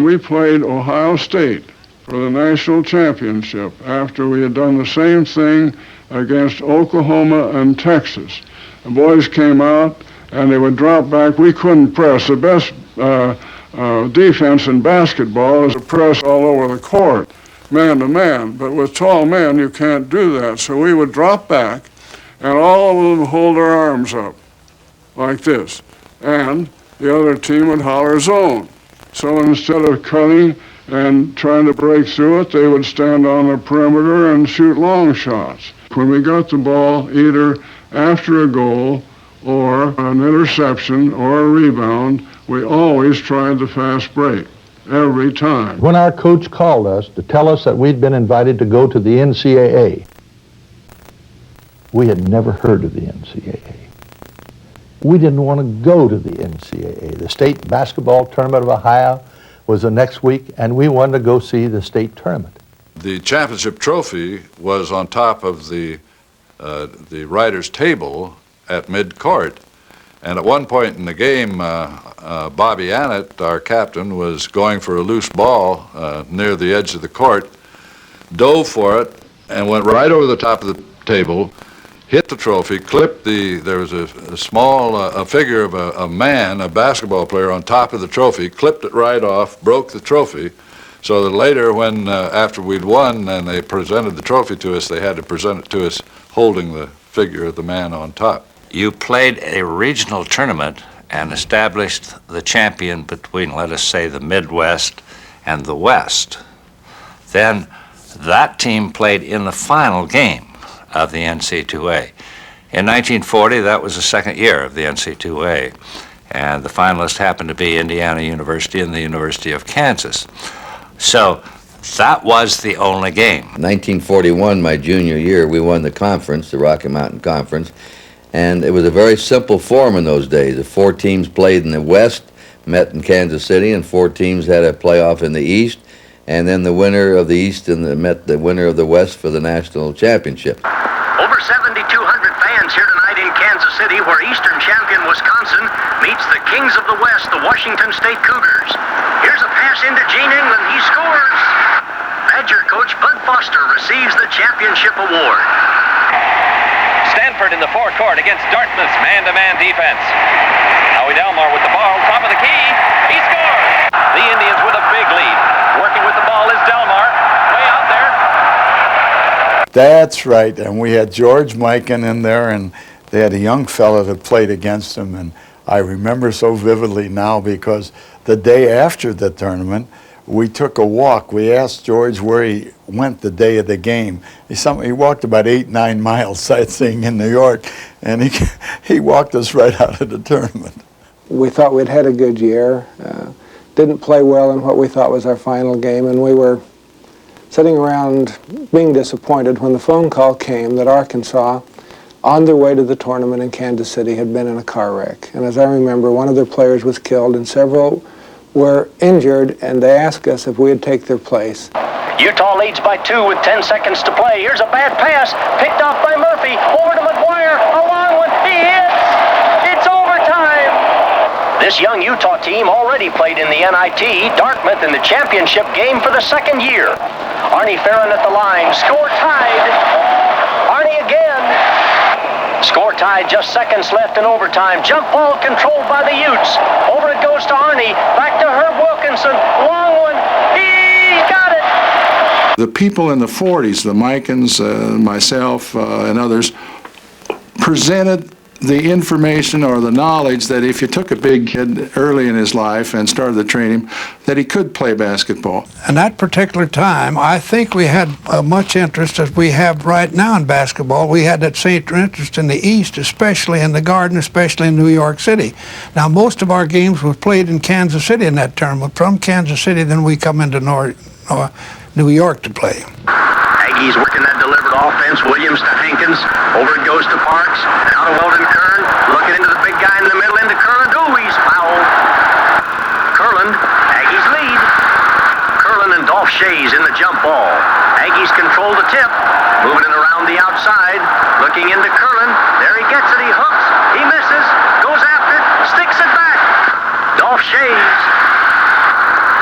we played Ohio State for the national championship after we had done the same thing against Oklahoma and Texas. The boys came out and they would drop back. We couldn't press. The best defense in basketball is to press all over the court, man to man. But with tall men, you can't do that. So we would drop back and all of them hold their arms up like this. And the other team would holler zone. So instead of cutting and trying to break through it, they would stand on the perimeter and shoot long shots. When we got the ball, either after a goal or an interception or a rebound, we always tried the fast break, every time. When our coach called us to tell us that we'd been invited to go to the NCAA, we had never heard of the NCAA. We didn't want to go to the NCAA. The state basketball tournament of Ohio was the next week, and we wanted to go see the state tournament. The championship trophy was on top of the writer's table at mid-court. And at one point in the game, Bobby Annett, our captain, was going for a loose ball near the edge of the court, dove for it, and went right over the top of the table, hit the trophy, clipped there was a small figure of a man, a basketball player, on top of the trophy, clipped it right off, broke the trophy, so that later when, after we'd won and they presented the trophy to us, they had to present it to us holding the figure of the man on top. You played a regional tournament and established the champion between, let us say, the Midwest and the West. Then that team played in the final game of the NC2A. In 1940, that was the second year of the NC2A, and the finalists happened to be Indiana University and the University of Kansas. So that was the only game. 1941, my junior year, we won the conference, the Rocky Mountain Conference, and it was a very simple form in those days. The 4 teams played in the West, met in Kansas City, and 4 teams had a playoff in the East, and then the winner of the East met the winner of the West for the national championship. Over 7,200 fans here tonight in Kansas City, where Eastern champion Wisconsin meets the Kings of the West, the Washington State Cougars. Here's a pass into Gene England. He scores. Badger coach Bud Foster receives the championship award. Stanford in the forecourt against Dartmouth's man-to-man defense. Howie Delmar with the ball, top of the key. He scores. The Indians with a big lead. Working with the ball is Delmar, way out there. That's right, and we had George Mikan in there, and they had a young fella that played against him, and I remember so vividly now because the day after the tournament, we took a walk. We asked George where he went the day of the game. He walked about 8-9 miles sightseeing in New York, and he walked us right out of the tournament. We thought we'd had a good year. Didn't play well in what we thought was our final game, and we were sitting around being disappointed when the phone call came that Arkansas, on their way to the tournament in Kansas City, had been in a car wreck. And as I remember, one of their players was killed and several were injured, and they asked us if we would take their place. Utah leads by 2 with 10 seconds to play. Here's a bad pass, picked off by Murphy, over to McGuire, a long one, he hits! It's overtime! This young Utah team already played in the NIT, Dartmouth in the championship game for the second year. Arnie Farron at the line, score tied. Arnie again. Score tied, just seconds left in overtime. Jump ball controlled by the Utes. Over it goes to Arnie, back to Herb Wilkinson, long one, he got it! The people in the 40s, the Mikans, myself, and others, presented the information or the knowledge that if you took a big kid early in his life and started to train him, that he could play basketball. In that particular time, I think we had much interest as we have right now in basketball. We had that same interest in the East, especially in the Garden, especially in New York City. Now, most of our games were played in Kansas City in that tournament. From Kansas City, then we come into New York to play. Aggies working that delivered offense. Williams to Hankins. Over it goes to Parks. Now to Weldon Kern. Looking into the big guy in the middle, into Curlin. Ooh, he's fouled. Curlin, Aggies lead. Curlin and Dolph Shays in the jump ball. Aggies control the tip. Moving it around the outside. Looking into Curlin. There he gets it. He hooks. He misses. Goes after it. Sticks it back. Dolph Shays.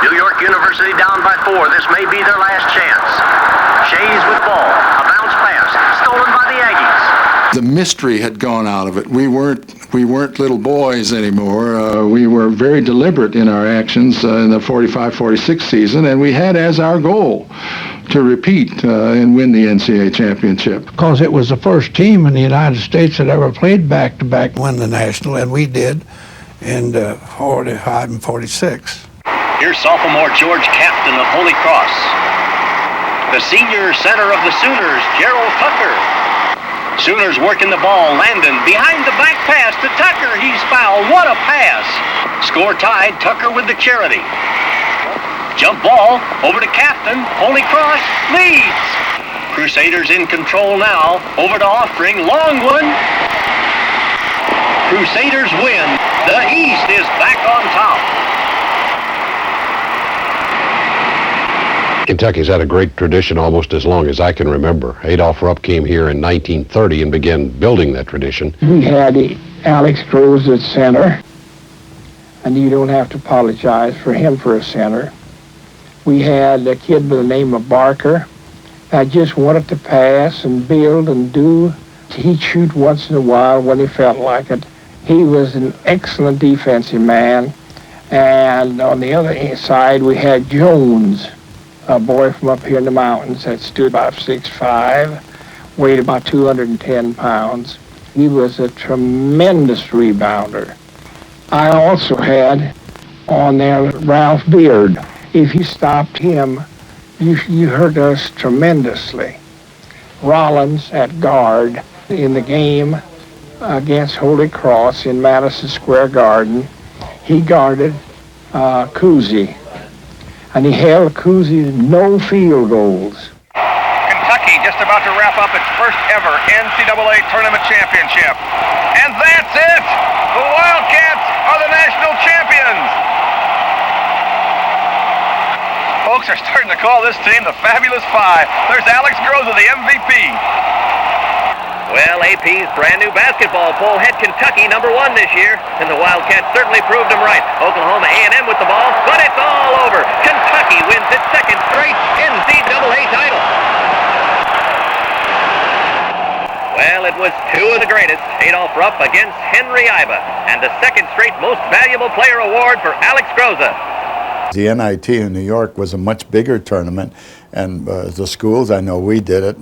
New York University down by 4. This may be their last chance. Shays with the ball. A bounce pass. Stolen by the Aggies. The mystery had gone out of it. We weren't little boys anymore. We were very deliberate in our actions in the 45-46 season, and we had as our goal to repeat and win the NCAA championship. Because it was the first team in the United States that ever played back-to-back win the national, and we did in 45 and 46. Here's sophomore George Captain of Holy Cross. The senior center of the Sooners, Gerald Tucker. Sooners working the ball. Landon behind the back pass to Tucker. He's fouled. What a pass. Score tied. Tucker with the charity. Jump ball over to Captain. Holy Cross leads. Crusaders in control now. Over to Offering. Long one. Crusaders win. The East is back on top. Kentucky's had a great tradition almost as long as I can remember. Adolph Rupp came here in 1930 and began building that tradition. We had Alex Groves at center, and you don't have to apologize for him for a center. We had a kid by the name of Barker that just wanted to pass and build and do. He'd shoot once in a while when he felt like it. He was an excellent defensive man. And on the other side, we had Jones, a boy from up here in the mountains that stood about 6'5", weighed about 210 pounds. He was a tremendous rebounder. I also had on there Ralph Beard. If you stopped him, you hurt us tremendously. Rollins at guard in the game against Holy Cross in Madison Square Garden. He guarded Cousy. And he held Cousy no field goals. Kentucky just about to wrap up its first ever NCAA tournament championship. And that's it! The Wildcats are the national champions! Folks are starting to call this team the Fabulous Five. There's Alex Groves, the MVP. Well, AP's brand new basketball poll had Kentucky #1 this year, and the Wildcats certainly proved them right. Oklahoma A&M with the ball, but it's all over. Kentucky wins its second straight NCAA title. Well, it was two of the greatest, Adolph Rupp against Henry Iba, and the second straight Most Valuable Player award for Alex Groves. The NIT in New York was a much bigger tournament, and the schools, I know we did it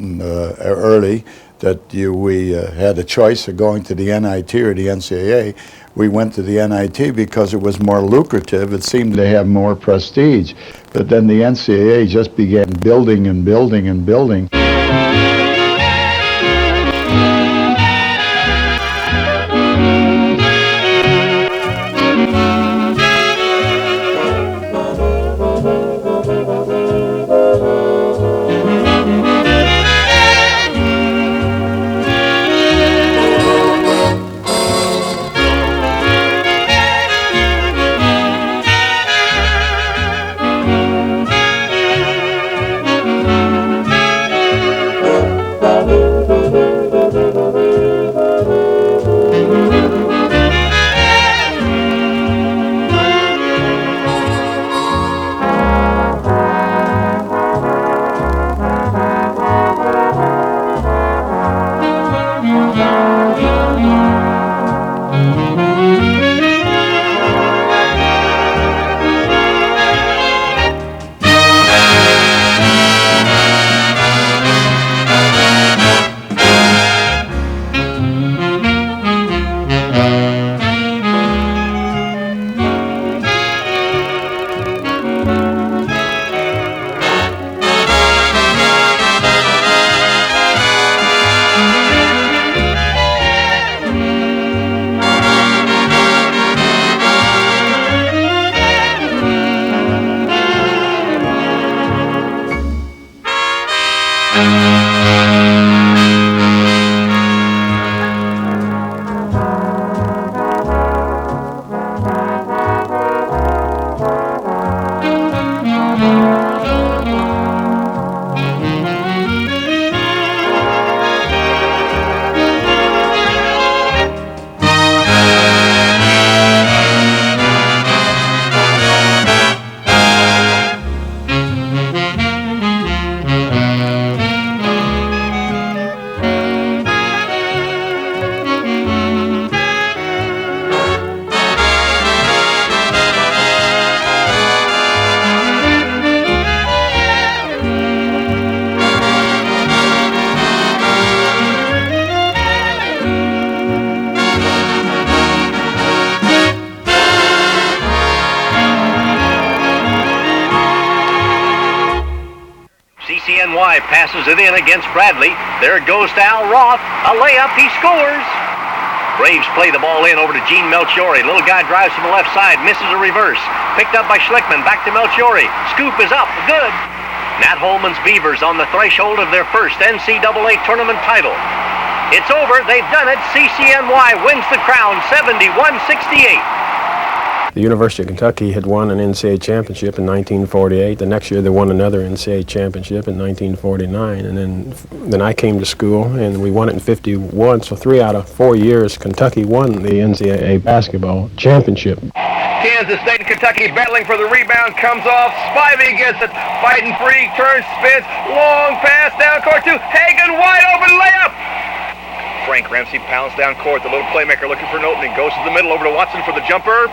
early, that we had a choice of going to the NIT or the NCAA. We went to the NIT because it was more lucrative. It seemed to have more prestige. But then the NCAA just began building and building and building. CCNY passes it in against Bradley. There it goes to Al Roth. A layup, he scores. Braves play the ball in over to Gene Melchiori. Little guy drives from the left side, misses a reverse. Picked up by Schlickman, back to Melchiori. Scoop is up, good. Nat Holman's Beavers on the threshold of their first NCAA tournament title. It's over, they've done it. CCNY wins the crown, 71-68. The University of Kentucky had won an NCAA championship in 1948. The next year they won another NCAA championship in 1949. And then I came to school and we won it in 51. So 3 out of 4 years Kentucky won the NCAA basketball championship. Kansas State and Kentucky battling for the rebound, comes off, Spivey gets it, fighting free, turns, spins, long pass down court to Hagan, wide open layup. Frank Ramsey pounds down court, the little playmaker looking for an opening, goes to the middle over to Watson for the jumper.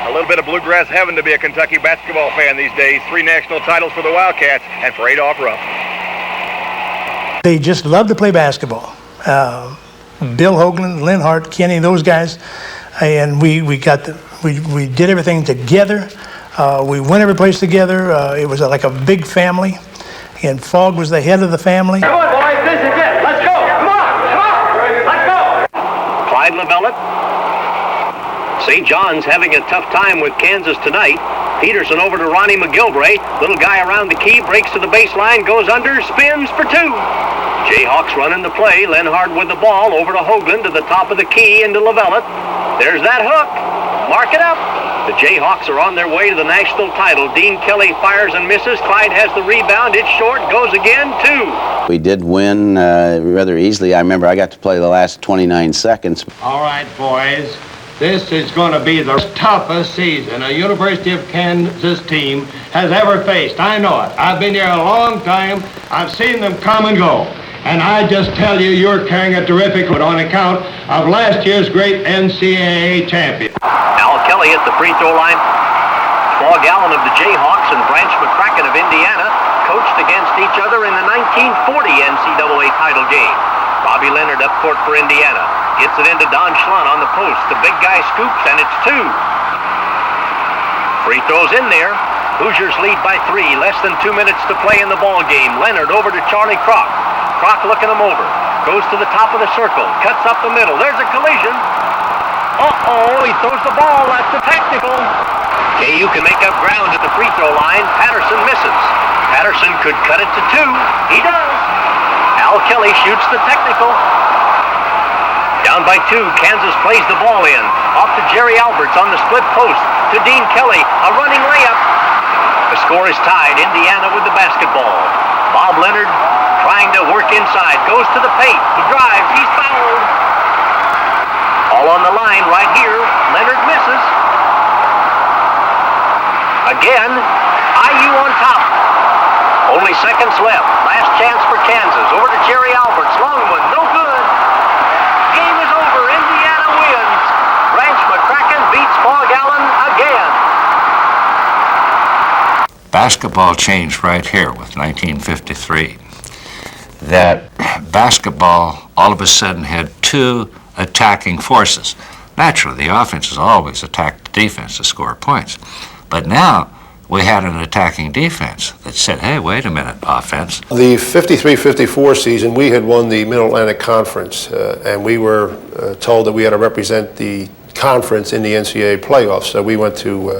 A little bit of bluegrass heaven to be a Kentucky basketball fan these days. 3 national titles for the Wildcats and for Adolph Rupp. They just love to play basketball. Bill Hoagland, Lynn Hart, Kenny, those guys, and we did everything together. We went every place together. It was like a big family, and Fogg was the head of the family. Come on, boys, this is it. Let's go. Come on, let's go. Clyde Lovellette. St. John's having a tough time with Kansas tonight. Peterson over to Ronnie McGilvray. Little guy around the key, breaks to the baseline, goes under, spins for 2. Jayhawks running the play. Lenhard with the ball over to Hoagland to the top of the key into Lovellette. There's that hook. Mark it up. The Jayhawks are on their way to the national title. Dean Kelly fires and misses. Clyde has the rebound. It's short. Goes again. 2. We did win rather easily. I remember I got to play the last 29 seconds. All right, boys. This is going to be the toughest season a University of Kansas team has ever faced. I know it. I've been here a long time. I've seen them come and go. And I just tell you, you're carrying a terrific load on account of last year's great NCAA champion. Al Kelly at the free throw line. Fogg Allen of the Jayhawks and Branch McCracken of Indiana coached against each other in the 1940 NCAA title game. Bobby Leonard up court for Indiana. Gets it into Don Schlun on the post. The big guy scoops, and it's 2. Free throws in there. Hoosiers lead by 3. Less than 2 minutes to play in the ball game. Leonard over to Charlie Kroc. Kroc looking him over. Goes to the top of the circle. Cuts up the middle. There's a collision. Uh-oh, he throws the ball. That's the technical. KU can make up ground at the free throw line. Patterson misses. Patterson could cut it to 2. He does. Al Kelly shoots the technical. Down by 2, Kansas plays the ball in. Off to Jerry Alberts on the split post. To Dean Kelly, a running layup. The score is tied, Indiana with the basketball. Bob Leonard trying to work inside. Goes to the paint. He drives. He's fouled. All on the line right here. Leonard misses. Again, IU on top. Only seconds left. Last chance for Kansas. Over to Jerry Alberts. Long one. No good. Game is over. Indiana wins. Branch McCracken beats Fogg Allen again. Basketball changed right here with 1953. That basketball all of a sudden had 2 attacking forces. Naturally, the offense has always attacked the defense to score points. But now we had an attacking defense that said, hey, wait a minute, offense. The 53-54 season, we had won the Mid-Atlantic Conference, and we were told that we had to represent the conference in the NCAA playoffs. So we went to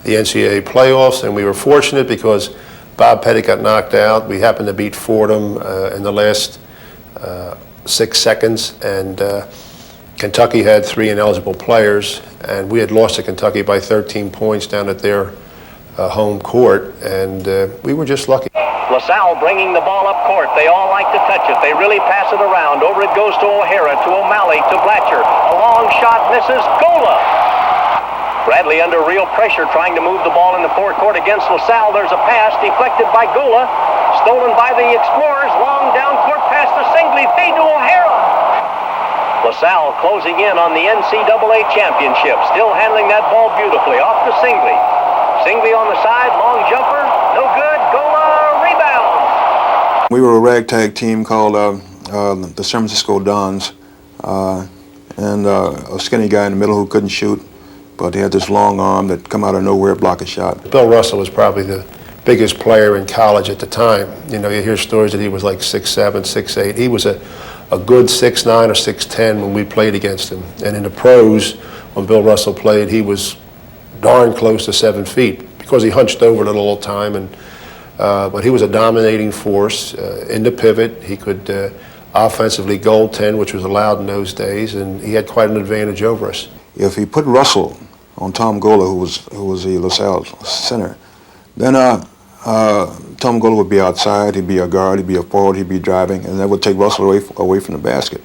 the NCAA playoffs, and we were fortunate because Bob Pettit got knocked out. We happened to beat Fordham in the last 6 seconds, and Kentucky had 3 ineligible players, and we had lost to Kentucky by 13 points down at their home court, and we were just lucky. LaSalle bringing the ball up court. They all like to touch it. They really pass it around. Over it goes to O'Hara, to O'Malley, to Blatcher. A long shot misses. Gola. Bradley under real pressure trying to move the ball in the forecourt against LaSalle. There's a pass deflected by Gola. Stolen by the Explorers. Long down court pass to Singley. Feed to O'Hara. LaSalle closing in on the NCAA championship. Still handling that ball beautifully. Off to Singley. Singley on the side. Long jumper. No good. Gola rebounds. We were a ragtag team called the San Francisco Dons. And a skinny guy in the middle who couldn't shoot, but he had this long arm that come out of nowhere, block a shot. Bill Russell was probably the biggest player in college at the time. You know, you hear stories that he was like 6'7", 6'8". He was a good 6'9" or 6'10" when we played against him. And in the pros, when Bill Russell played, he was darn close to 7 feet because he hunched over a little all the time. But he was a dominating force in the pivot. He could offensively goaltend, which was allowed in those days, and he had quite an advantage over us. If he put Russell on Tom Gola, who was the LaSalle center, then Tom Gola would be outside. He'd be a guard. He'd be a forward. He'd be driving, and that would take Russell away from the basket.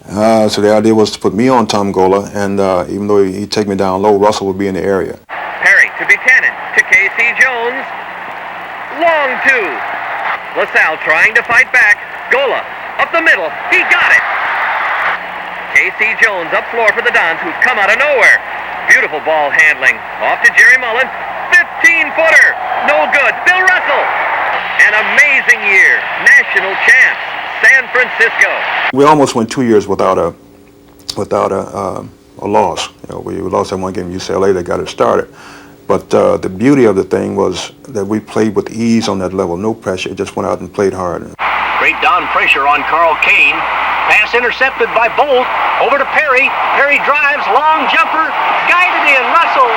So the idea was to put me on Tom Gola, and even though he'd take me down low, Russell would be in the area. Perry to Buchanan, to K.C. Jones. Long two. LaSalle trying to fight back. Gola up the middle. He got it. K.C. Jones up floor for the Dons, who's come out of nowhere. Beautiful ball handling. Off to Jerry Mullen. 15-footer. No good. Bill Russell. An amazing year. National champs. San Francisco. We almost went 2 years without a loss. You know, we lost that one game in UCLA that got it started. But the beauty of the thing was that we played with ease on that level. No pressure. Just went out and played hard. Great down pressure on Carl Kane. Pass intercepted by Bolt. Over to Perry. Perry drives. Long jumper. Guided in. Russell.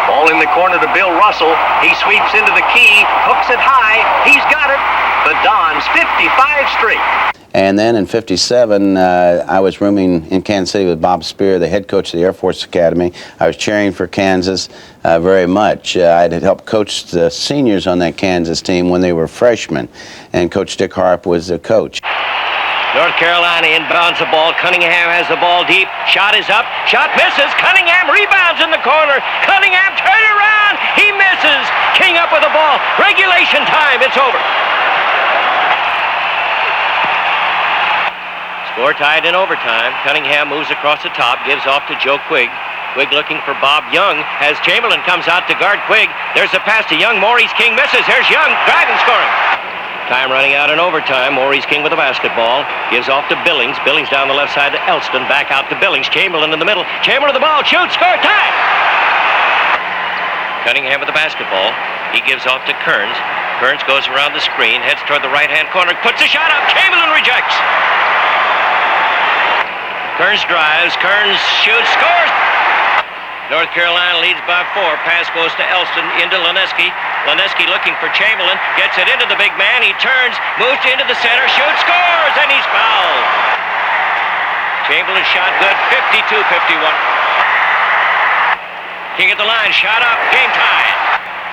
Ball in the corner to Bill Russell. He sweeps into the key. Hooks it high. He's got it. The Dons 55 straight. And then in '57, I was rooming in Kansas City with Bob Spear, the head coach of the Air Force Academy. I was cheering for Kansas very much. I had helped coach the seniors on that Kansas team when they were freshmen, and Coach Dick Harp was the coach. North Carolina inbounds the ball. Cunningham has the ball deep. Shot is up. Shot misses. Cunningham rebounds in the corner. Cunningham turn around. He misses. King up with the ball. Regulation time. It's over. Score tied in overtime. Cunningham moves across the top, gives off to Joe Quigg. Quigg looking for Bob Young as Chamberlain comes out to guard Quigg. There's a pass to Young. Maurice King misses. There's Young driving, scoring. Time running out in overtime. Maurice King with the basketball. Gives off to Billings. Billings down the left side to Elston. Back out to Billings. Chamberlain in the middle. Chamberlain the ball. Shoots. Score. Tie. Cunningham with the basketball. He gives off to Kearns. Kearns goes around the screen. Heads toward the right-hand corner. Puts a shot up. Chamberlain rejects. Kearns drives, Kearns shoots, scores! North Carolina leads by 4. Pass goes to Elston, into Leneski. Leneski looking for Chamberlain, gets it into the big man. He turns, moves into the center, shoots, scores, and he's fouled. Chamberlain shot good, 52-51. King at the line, shot up, game tied.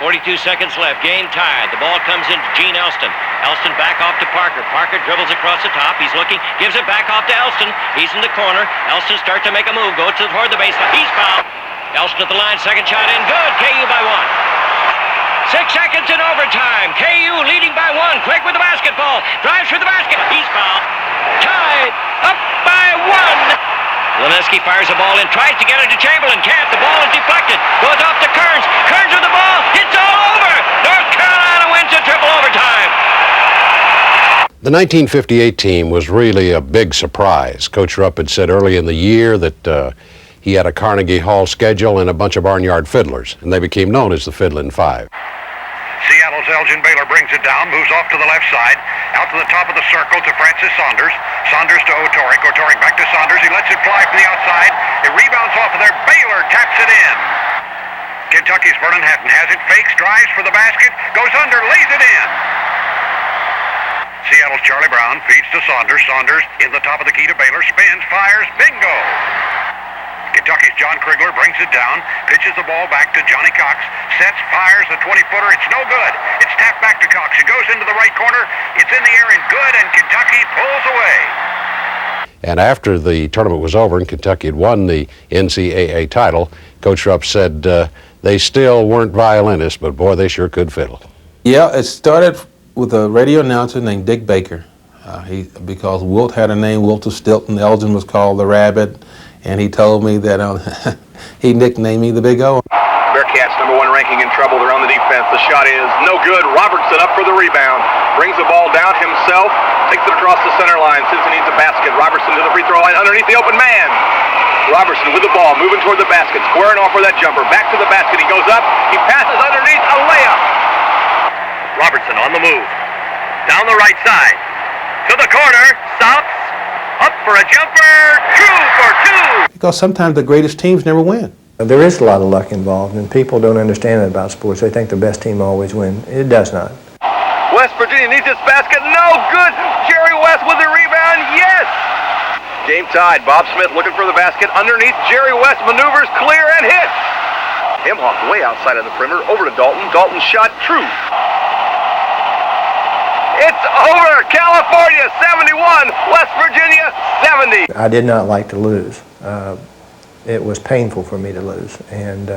42 seconds left, game tied. The ball comes into Gene Elston. Elston back off to Parker. Parker dribbles across the top. He's looking, gives it back off to Elston. He's in the corner. Elston starts to make a move, goes toward the baseline. He's fouled. Elston at the line, second shot in, good. KU by 1. 6 seconds in overtime. KU leading by 1. Quick with the basketball. Drives for the basket. He's fouled. Tied up by 1. Leneski fires the ball in, tries to get it to Chamberlain, can't. The ball is deflected, goes off to Kearns. Kearns with the ball, it's all over. North Carolina wins a triple overtime. The 1958 team was really a big surprise. Coach Rupp had said early in the year that he had a Carnegie Hall schedule and a bunch of barnyard fiddlers, and they became known as the Fiddlin' Five. Seattle's Elgin Baylor brings it down, moves off to the left side, out to the top of the circle to Francis Saunders. Saunders to Otoric. Otoric back to Saunders. He lets it fly from the outside. It rebounds off of there. Baylor taps it in. Kentucky's Vernon Hatton has it, fakes, drives for the basket, goes under, lays it in. Seattle's Charlie Brown feeds to Saunders. Saunders in the top of the key to Baylor, spins, fires, bingo. Kentucky's John Krigler brings it down, pitches the ball back to Johnny Cox, sets, fires the 20-footer. It's no good. It's tapped back to Cox. It goes into the right corner. It's in the air and good, and Kentucky pulls away. And after the tournament was over and Kentucky had won the NCAA title, Coach Rupp said they still weren't violinists, but boy, they sure could fiddle. Yeah, it started with a radio announcer named Dick Baker. Because Wilt had a name, Wilt of Stilton. Elgin was called the Rabbit. And he told me that he nicknamed me the Big O. Bearcats #1 ranking in trouble. They're on the defense. The shot is no good. Robertson up for the rebound. Brings the ball down himself. Takes it across the center line. Since he needs a basket. Robertson to the free throw line underneath the open man. Robertson with the ball, moving toward the basket, squaring off for that jumper. Back to the basket. He goes up. He passes underneath. A layup. Robertson on the move. Down the right side. To the corner. Stops. Up for a jumper. True for two. Because sometimes the greatest teams never win. There is a lot of luck involved, and people don't understand that about sports. They think the best team always wins. It does not. West Virginia needs this basket. No good. Jerry West with the rebound. Yes. Game tied. Bob Smith looking for the basket. Underneath, Jerry West maneuvers, clear, and hits. Himhoff way outside of the perimeter. Over to Dalton. Dalton shot true. It's over. California 71. West Virginia 70. I did not like to lose. It was painful for me to lose. And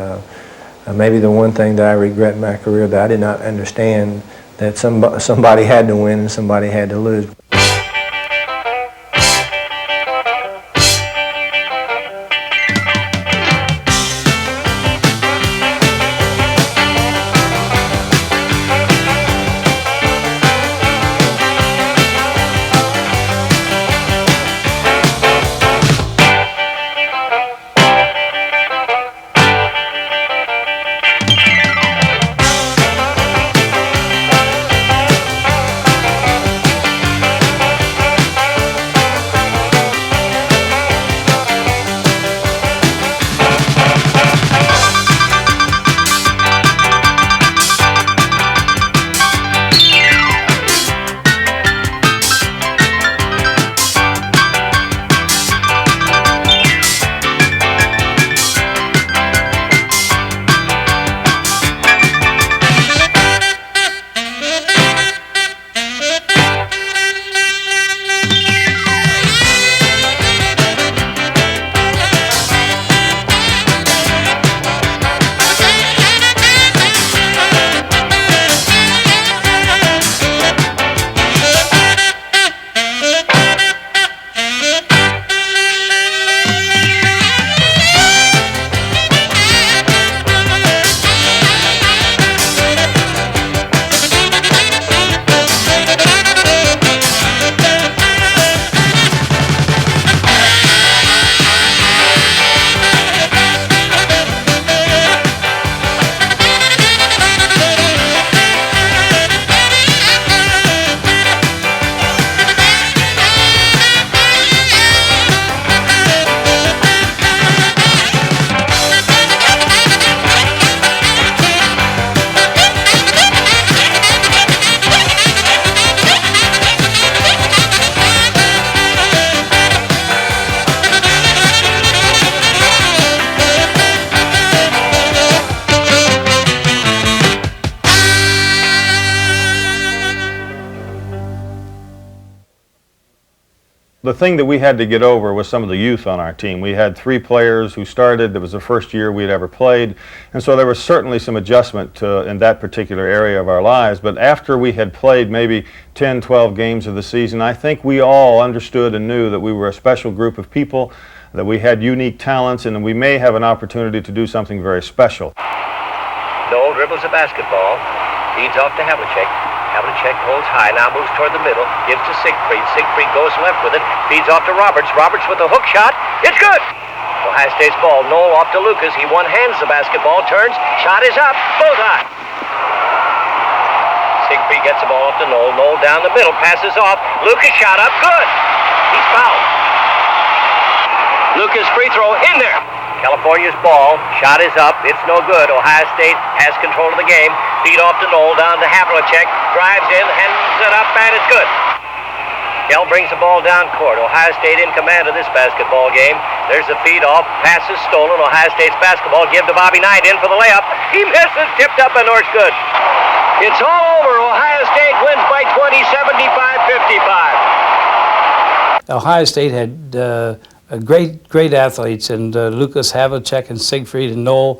maybe the one thing that I regret in my career that I did not understand that somebody had to win and somebody had to lose. The thing that we had to get over was some of the youth on our team. We had 3 players who started. It was the first year we'd ever played. And so there was certainly some adjustment in that particular area of our lives. But after we had played maybe 10, 12 games of the season, I think we all understood and knew that we were a special group of people, that we had unique talents, and we may have an opportunity to do something very special. Noel dribbles a basketball, feeds off to Havlicek. Havlicek holds high, now moves toward the middle, gives to Siegfried. Siegfried goes left with it, feeds off to Roberts. Roberts with a hook shot. It's good! Ohio State's ball. Noel off to Lucas. He one-hands the basketball, turns, shot is up, bullseye. Siegfried gets the ball off to Noel. Noel down the middle, passes off. Lucas shot up, good! He's fouled. Lucas free throw in there. California's ball, shot is up, it's no good. Ohio State has control of the game. Feed off to Noel, down to Havlicek, drives in, hands it up, and it's good. Kell brings the ball down court. Ohio State in command of this basketball game. There's the feed off, pass is stolen. Ohio State's basketball, give to Bobby Knight in for the layup. He misses, tipped up, and North's good. It's all over. Ohio State wins by 20, 75-55. Ohio Sate had great athletes, and Lucas Havlicek and Siegfried and Noel.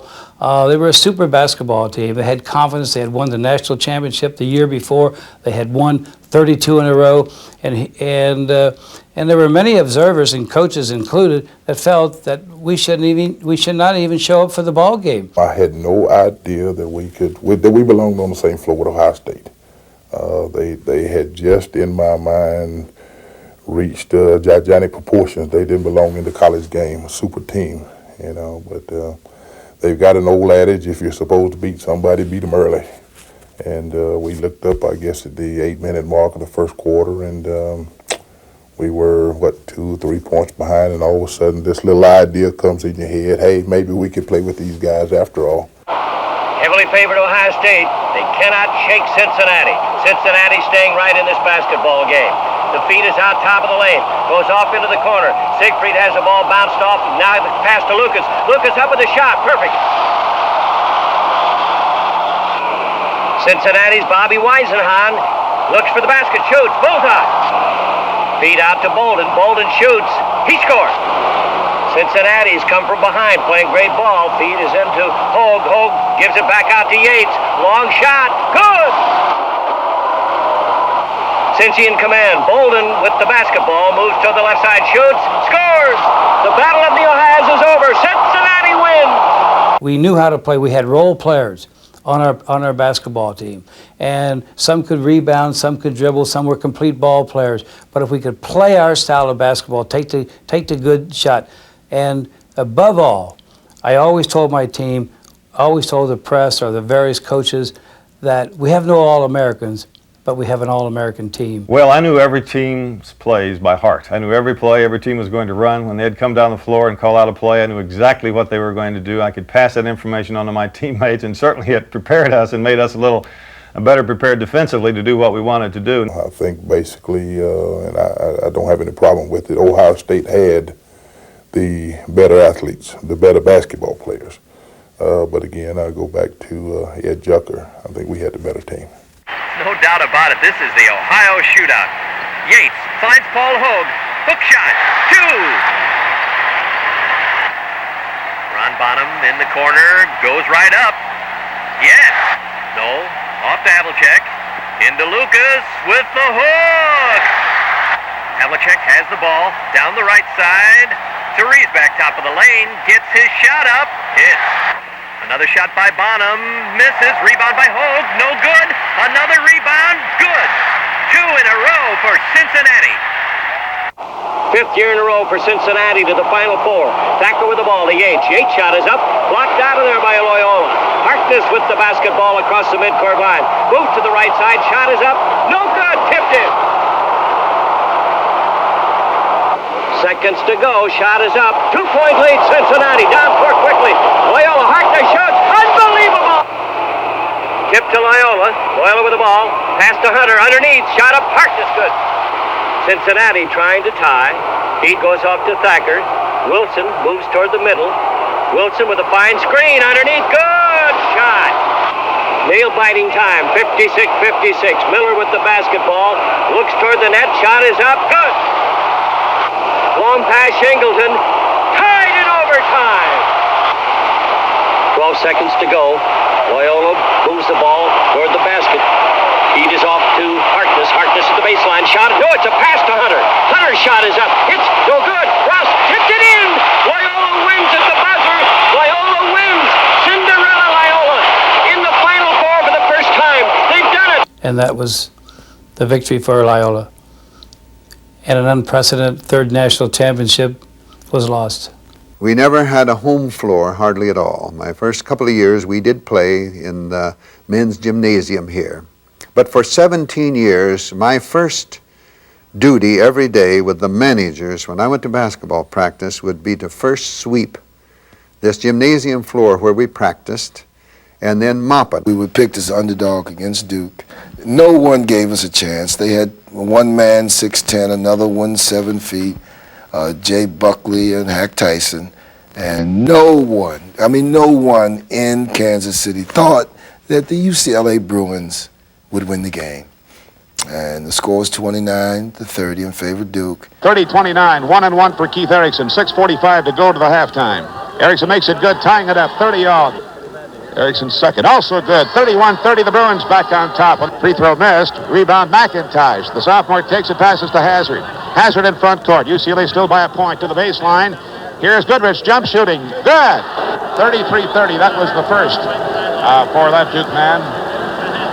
They were a super basketball team. They had confidence. They had won the national championship the year before. They had won 32 in a row, and there were many observers and coaches included that felt that we should not even show up for the ball game. I had no idea that we belonged on the same floor with Ohio State. They had just in my mind reached gigantic proportions. They didn't belong in the college game, a super team, you know. But they've got an old adage: if you're supposed to beat somebody, beat them early. And we looked up, I guess, at the 8-minute mark of the first quarter, and we were, 2 or 3 points behind, and all of a sudden this little idea comes in your head, hey, maybe we could play with these guys after all. Heavily favored Ohio State. They cannot shake Cincinnati. Cincinnati staying right in this basketball game. The feed is out top of the lane. Goes off into the corner. Siegfried has the ball bounced off. Now the pass to Lucas. Lucas up with the shot. Perfect. Cincinnati's Bobby Weisenhahn looks for the basket. Shoots. Bullseye. Feed out to Bolden. Bolden shoots. He scores. Cincinnati's come from behind, playing great ball. Feed is into Hogue. Hogue gives it back out to Yates. Long shot. Good! Cincy in command. Bolden with the basketball. Moves to the left side. Shoots. Scores! The Battle of the Ohios is over. Cincinnati wins! We knew how to play. We had role players on our basketball team, and some could rebound, some could dribble, some were complete ball players. But if we could play our style of basketball, take the good shot, and above all, I always told my team, always told the press or the various coaches that we have no All-Americans, but we have an All-American team. Well, I knew every team's plays by heart. I knew every play every team was going to run. When they'd come down the floor and call out a play, I knew exactly what they were going to do. I could pass that information on to my teammates, and certainly it prepared us and made us a little better prepared defensively to do what we wanted to do. I think basically, and I don't have any problem with it, Ohio State had the better athletes, the better basketball players. But again, I go back to Ed Jucker. I think we had the better team. No doubt about it. This is the Ohio shootout. Yates finds Paul Hogue. Hook shot. 2. Ron Bonham in the corner. Goes right up. Yes. No. Off to Havlicek. Into Lucas with the hook. Havlicek has the ball. Down the right side. Therese back top of the lane. Gets his shot up. Hits. Another shot by Bonham, misses, rebound by Hogue, no good. Another rebound, good. 2 in a row for Cincinnati. 5th year in a row for Cincinnati to the Final Four. Thacker with the ball to Yates. Yates shot is up, blocked out of there by Loyola. Harkness with the basketball across the midcourt line. Move to the right side, shot is up, no good, tipped in. Seconds to go, shot is up. 2-point lead, Cincinnati, down court quickly. Loyola, Harkness shoots, unbelievable! Tip to Loyola, Loyola with the ball, pass to Hunter, underneath, shot up, Harkness good. Cincinnati trying to tie. Feed goes off to Thacker. Wilson moves toward the middle. Wilson with a fine screen, underneath, good shot! Nail-biting time, 56-56. Miller with the basketball, looks toward the net, shot is up, good! Long pass, Shingleton, tied in overtime. 12 seconds to go. Loyola moves the ball toward the basket. Feed is off to Harkness. Harkness at the baseline. Shot. No, it's a pass to Hunter. Hunter's shot is up. It's no good. Ross tipped it in. Loyola wins at the buzzer. Loyola wins. Cinderella Loyola in the Final Four for the first time. They've done it. And that was the victory for Loyola. And an unprecedented 3rd national championship was lost. We never had a home floor, hardly at all. My first couple of years we did play in the men's gymnasium here. But for 17 years, my first duty every day with the managers when I went to basketball practice would be to first sweep this gymnasium floor where we practiced and then mop it. We were picked as underdog against Duke. No one gave us a chance. They had one man 6'10", another one 7 feet, Jay Buckley and Hack Tyson, and no one in Kansas City thought that the UCLA Bruins would win the game. And the score is 29-30 in favor of Duke. 30-29, 1-1 for Keith Erickson. 6:45 to go to the halftime. Erickson makes it good, tying it up, 30-all. Erickson's second, also good. 31-30, the Bruins back on top. Free throw missed. Rebound McIntosh. The sophomore takes it, passes to Hazard. Hazard in front court. UCLA still by a point to the baseline. Here's Goodrich, jump shooting. Good. 33-30, that was the first for that Duke man.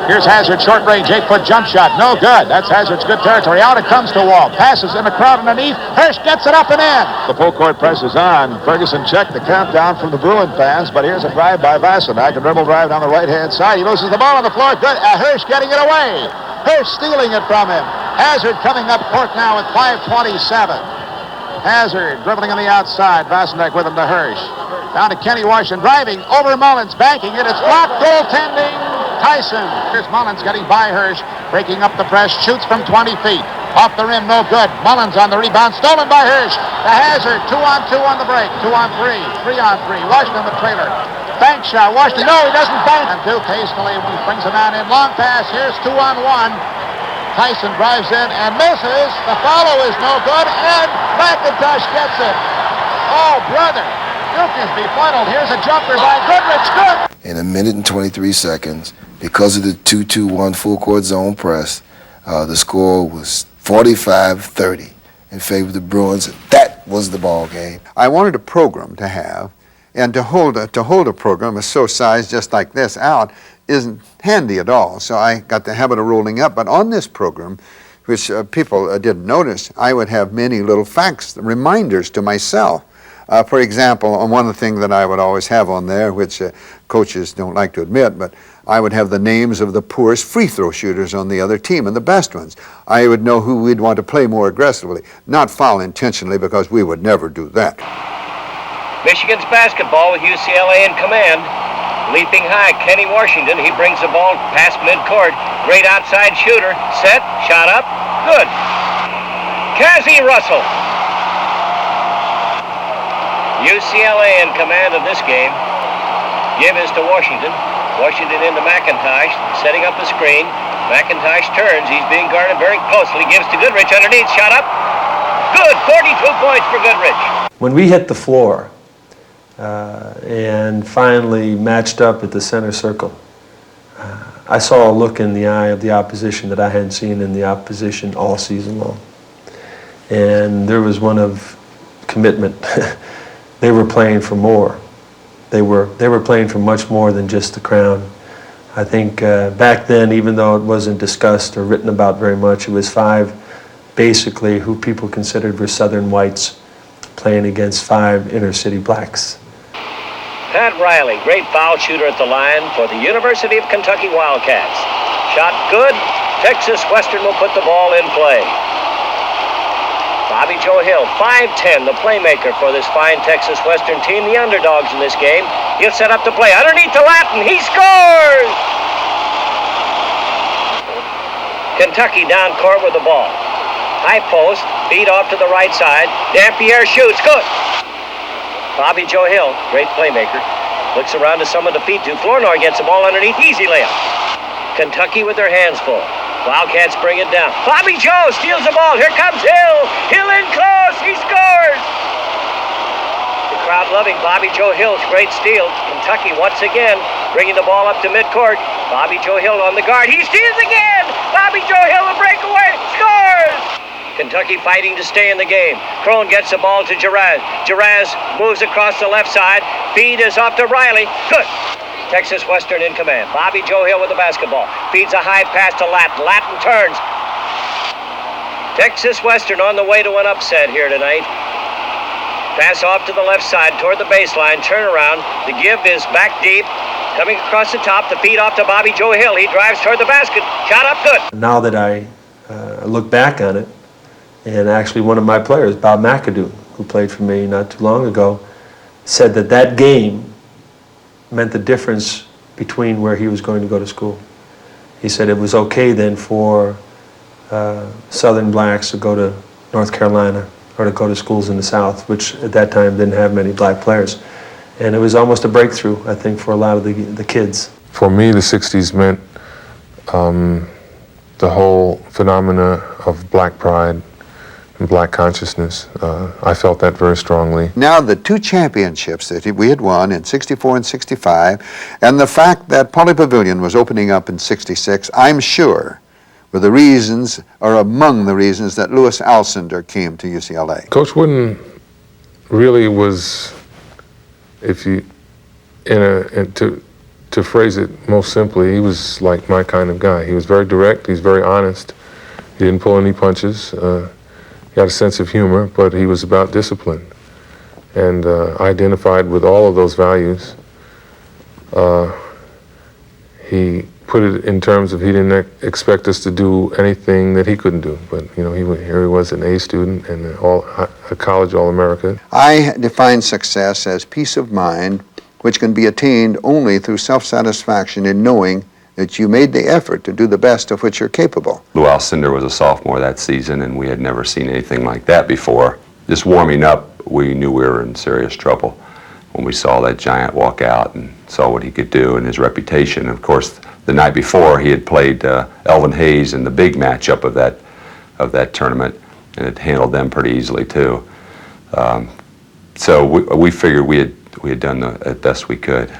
Here's Hazard, short range, 8-foot jump shot. No good. That's Hazard's good territory. Out it comes to Wall. Passes in the crowd underneath. Hirsch gets it up and in. The full court press is on. Ferguson checked the countdown from the Bruin fans, but here's a drive by Vasenak. A dribble drive down the right-hand side. He loses the ball on the floor. Good. Hirsch getting it away. Hirsch stealing it from him. Hazard coming up court now with 5:27. Hazard dribbling on the outside. Vasenak with him to Hirsch. Down to Kenny Washington driving over Mullins, banking it. It's blocked. Goaltending. Tyson. Here's Mullins getting by Hirsch, breaking up the press, shoots from 20 feet. Off the rim, no good. Mullins on the rebound, stolen by Hirsch. The Hazard, 2-on-2 on the break, 2-on-3, 3-on-3. Washington the trailer. Bank shot, Washington, no, he doesn't bank. And Duke hastily brings a man in. Long pass, here's 2-on-1. Tyson drives in and misses. The follow is no good, and McIntosh gets it. Oh, brother. Duke is befuddled. Here's a jumper by Goodrich. Good. In a minute and 23 seconds, because of the 2-2-1 full court zone press, the score was 45-30 in favor of the Bruins. That was the ball game. I wanted a program to have, and to hold a program of so size just like this out isn't handy at all. So I got the habit of rolling up. But on this program, which people didn't notice, I would have many little facts, reminders to myself. For example, on one of the things that I would always have on there, which coaches don't like to admit, but I would have the names of the poorest free throw shooters on the other team and the best ones. I would know who we'd want to play more aggressively, not foul intentionally, because we would never do that. Michigan's basketball with UCLA in command. Leaping high, Kenny Washington. He brings the ball past midcourt. Great outside shooter. Set, shot up, good. Cazzie Russell. UCLA in command of this game. Give is to Washington. Washington into McIntosh, setting up the screen. McIntosh turns. He's being guarded very closely. Gives to Goodrich underneath. Shot up. Good. 42 points for Goodrich. When we hit the floor and finally matched up at the center circle, I saw a look in the eye of the opposition that I hadn't seen in the opposition all season long. And there was one of commitment. They were playing for more. They were playing for much more than just the crown. I think back then, even though it wasn't discussed or written about very much, it was five basically who people considered were Southern whites playing against five inner city blacks. Pat Riley, great foul shooter at the line for the University of Kentucky Wildcats. Shot good. Texas Western will put the ball in play. Bobby Joe Hill, 5'10", the playmaker for this fine Texas Western team, the underdogs in this game. He'll set up to play underneath to Latin. He scores! Kentucky down court with the ball. High post, feed off to the right side. Dampier shoots, good. Bobby Joe Hill, great playmaker. Looks around to someone to feed to. Flournoy gets the ball underneath, easy layup. Kentucky with their hands full. Wildcats bring it down. Bobby Joe steals the ball. Here comes Hill. Hill in close. He scores. The crowd loving Bobby Joe Hill's great steal. Kentucky once again bringing the ball up to midcourt. Bobby Joe Hill on the guard. He steals again. Bobby Joe Hill a breakaway. Scores. Kentucky fighting to stay in the game. Crone gets the ball to Giraz. Giraz moves across the left side. Feed is off to Riley. Good. Texas Western in command. Bobby Joe Hill with the basketball. Feeds a high pass to Latin. Latin turns. Texas Western on the way to an upset here tonight. Pass off to the left side toward the baseline. Turnaround. The give is back deep. Coming across the top. The feed off to Bobby Joe Hill. He drives toward the basket. Shot up good. Now that I look back on it, and actually one of my players, Bob McAdoo, who played for me not too long ago, said that that game meant the difference between where he was going to go to school. He said it was okay then for Southern blacks to go to North Carolina or to go to schools in the South, which at that time didn't have many black players. And it was almost a breakthrough, I think, for a lot of the kids. For me, the 60s meant the whole phenomena of black pride and black consciousness. I felt that very strongly. Now the two championships that we had won in '64 and '65, and the fact that Pauley Pavilion was opening up in '66, I'm sure, were the reasons, or among the reasons, that Louis Alcindor came to UCLA. Coach Wooden really was, if you, to phrase it most simply, he was like my kind of guy. He was very direct, he was very honest, he didn't pull any punches, he had a sense of humor, but he was about discipline. And I identified with all of those values. He put it in terms of he didn't expect us to do anything that he couldn't do. But you know, here he was, an A student and a college All-American. I define success as peace of mind, which can be attained only through self-satisfaction in knowing that you made the effort to do the best of which you're capable. Lou Alcindor was a sophomore that season, and we had never seen anything like that before. Just warming up, we knew we were in serious trouble when we saw that giant walk out and saw what he could do and his reputation. Of course, the night before, he had played Elvin Hayes in the big matchup of that tournament, and had handled them pretty easily too. So we figured we had done the best we could.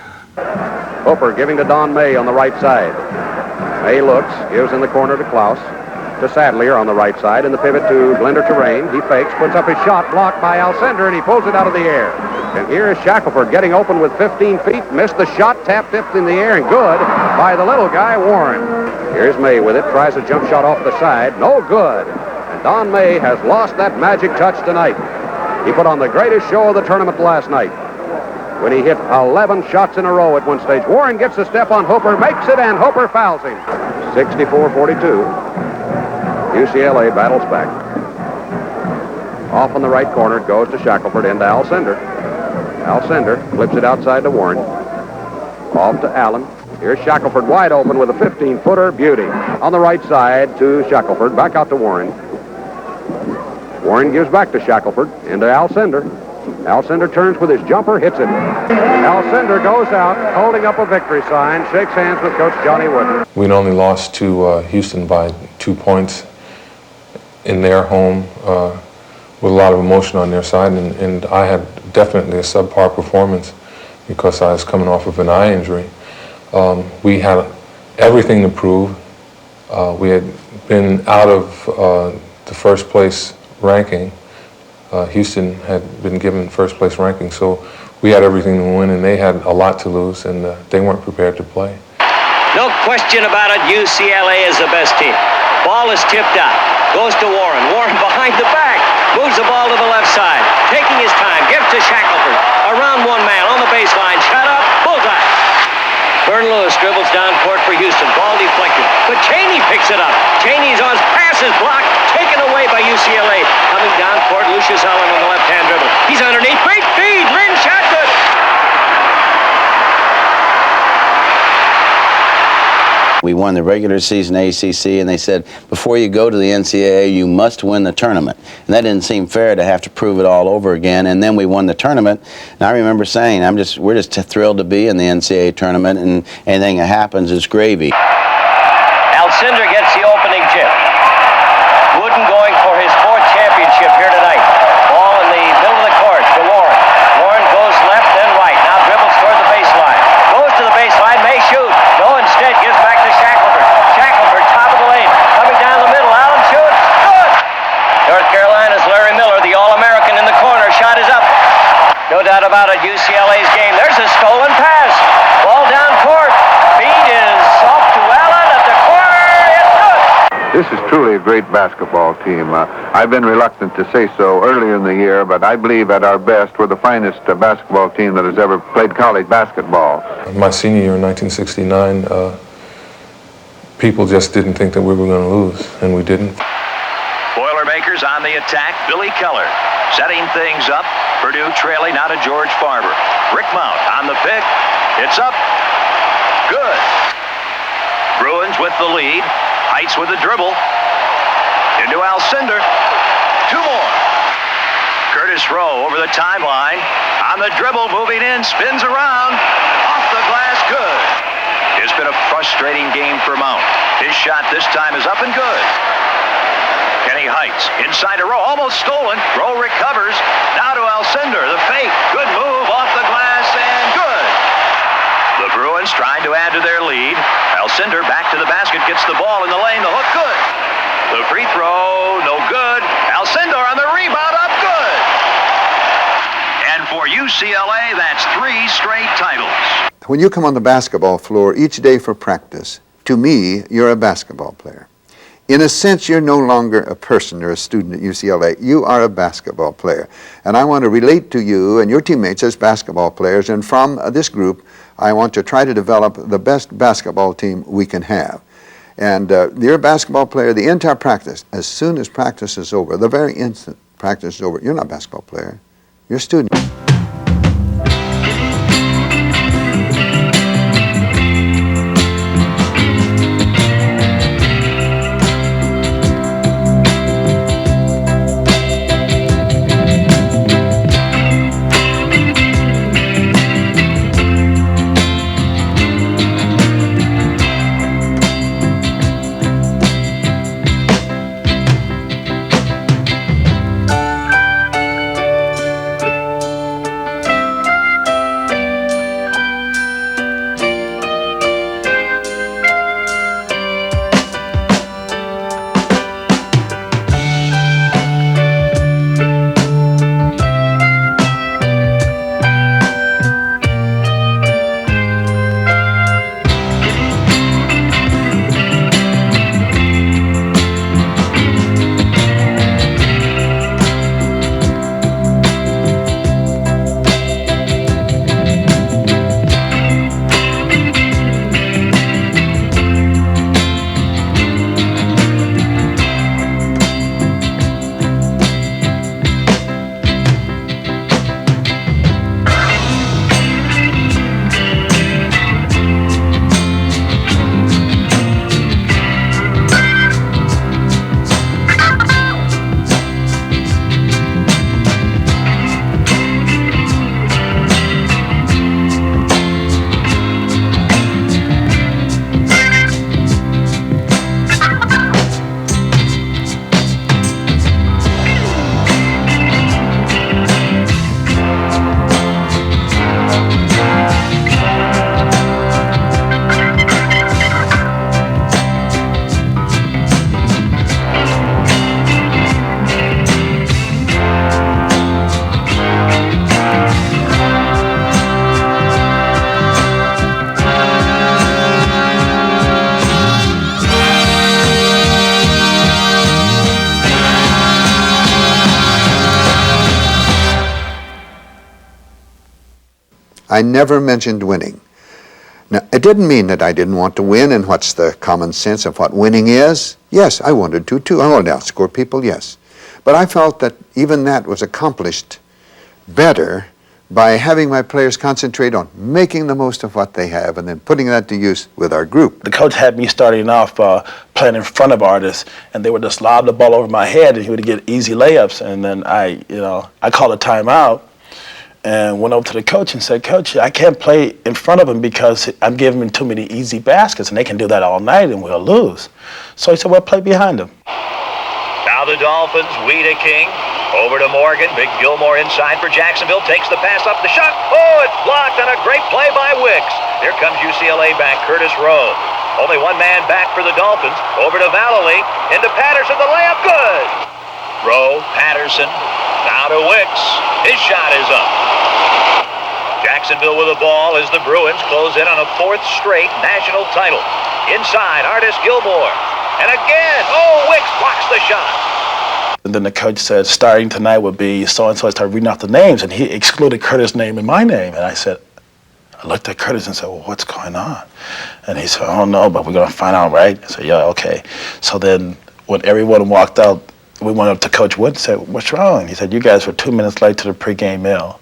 Hooper giving to Don May on the right side. May looks, gives in the corner to Klaus, to Sadlier on the right side, and the pivot to Glender Terrain. He fakes, puts up his shot, blocked by Alcindor, and he pulls it out of the air. And here is Shackelford getting open with 15 feet, missed the shot, tapped it in the air, and good by the little guy, Warren. Here's May with it, tries a jump shot off the side, no good. And Don May has lost that magic touch tonight. He put on the greatest show of the tournament last night when he hit 11 shots in a row at one stage. Warren gets a step on Hooper, makes it, and Hooper fouls him. 64-42. UCLA battles back. Off on the right corner, it goes to Shackelford, into Alcindor. Alcindor flips it outside to Warren. Off to Allen. Here's Shackelford wide open with a 15-footer, beauty. On the right side to Shackelford, back out to Warren. Warren gives back to Shackelford, into Alcindor. Alcindor turns with his jumper, hits it. Alcindor goes out, holding up a victory sign, shakes hands with Coach Johnny Wooden. We'd only lost to Houston by 2 points in their home, with a lot of emotion on their side, and I had definitely a subpar performance because I was coming off of an eye injury. We had everything to prove. We had been out of the first place ranking. Houston had been given first place ranking, so we had everything to win, and they had a lot to lose, and they weren't prepared to play. No question about it, UCLA is the best team. Ball is tipped out, goes to Warren. Warren behind the back, moves the ball to the left side, taking his time, gives to Shackelford. Around one man on the baseline, shut up, bullseye. Vern Lewis dribbles down court for Houston, ball deflected, but Chaney picks it up. Chaney's on, pass is blocked, taken away by UCLA. Coming down court, Lucius Allen on the left-hand dribble. He's underneath, great feed, Lynn shot good. We won the regular season ACC, and they said, before you go to the NCAA, you must win the tournament. And that didn't seem fair to have to prove it all over again. And then we won the tournament. And I remember saying, we're just thrilled to be in the NCAA tournament, and anything that happens is gravy. Alcindor gets the opening tip. Wooden going for his 4th championship here tonight. Ball in the middle of the court to Warren. Warren goes left, then right. Now dribbles toward the baseline. Goes to the baseline, may shoot. No, instead gives back to Shackelford. Shackelford, top of the lane. Coming down the middle, Allen shoots. Good! North Carolina's Larry Miller, the All-American in the corner. Shot is up. No doubt about it, UCLA's game. There's a stolen pass. Ball down court. Feed is off to Allen at the corner. It's good! This is truly a great basketball team. I've been reluctant to say so earlier in the year, but I believe at our best we're the finest basketball team that has ever played college basketball. My senior year in 1969, people just didn't think that we were going to lose, and we didn't. Boilermakers on the attack. Billy Keller setting things up. Purdue trailing out of George Farber. Rick Mount on the pick. It's up. Good. Bruins with the lead. Heights with the dribble. Into Alcindor. 2 more. Curtis Rowe over the timeline. On the dribble, moving in, spins around. Off the glass, good. It's been a frustrating game for Mount. His shot this time is up and good. Kenny Heights inside to Rowe, almost stolen. Rowe recovers. Now to Alcindor, the fake. Good move off the glass and good. The Bruins trying to add to their lead. Alcindor back to the basket, gets the ball in the lane. The hook, good. The free throw, no good. Alcindor on the rebound, up, good. And for UCLA, that's 3 straight titles. When you come on the basketball floor each day for practice, to me, you're a basketball player. In a sense, you're no longer a person or a student at UCLA. You are a basketball player. And I want to relate to you and your teammates as basketball players. And from this group, I want to try to develop the best basketball team we can have. And you're a basketball player the entire practice. As soon as practice is over, the very instant practice is over, you're not a basketball player. You're a student. I never mentioned winning. Now, it didn't mean that I didn't want to win, and what's the common sense of what winning is? Yes, I wanted to too. I wanted to outscore people, yes. But I felt that even that was accomplished better by having my players concentrate on making the most of what they have and then putting that to use with our group. The coach had me starting off playing in front of artists, and they would just lob the ball over my head, and he would get easy layups. And then I called a timeout and went over to the coach and said, "Coach, I can't play in front of him because I'm giving him too many easy baskets, and they can do that all night, and we'll lose." So he said, "Well, play behind him." Now the Dolphins, Weeda King, over to Morgan. Big Gilmore inside for Jacksonville, takes the pass up, the shot. Oh, it's blocked on a great play by Wicks. Here comes UCLA back, Curtis Rowe. Only one man back for the Dolphins. Over to Vallely, into Patterson, the layup, good. Rowe, Patterson, now to Wicks. His shot is up. Jacksonville with the ball as the Bruins close in on a fourth straight national title. Inside, Artis Gilmore. And again, oh, Wicks blocks the shot. And then the coach said, starting tonight would be so-and-so. I started reading off the names, and he excluded Curtis' name and my name. And I looked at Curtis and said, "Well, what's going on?" And he said, "I don't know, but we're going to find out, right?" I said, "Yeah, okay." So then when everyone walked out, we went up to Coach Wood and said, "What's wrong?" And he said, "You guys were 2 minutes late to the pregame meal."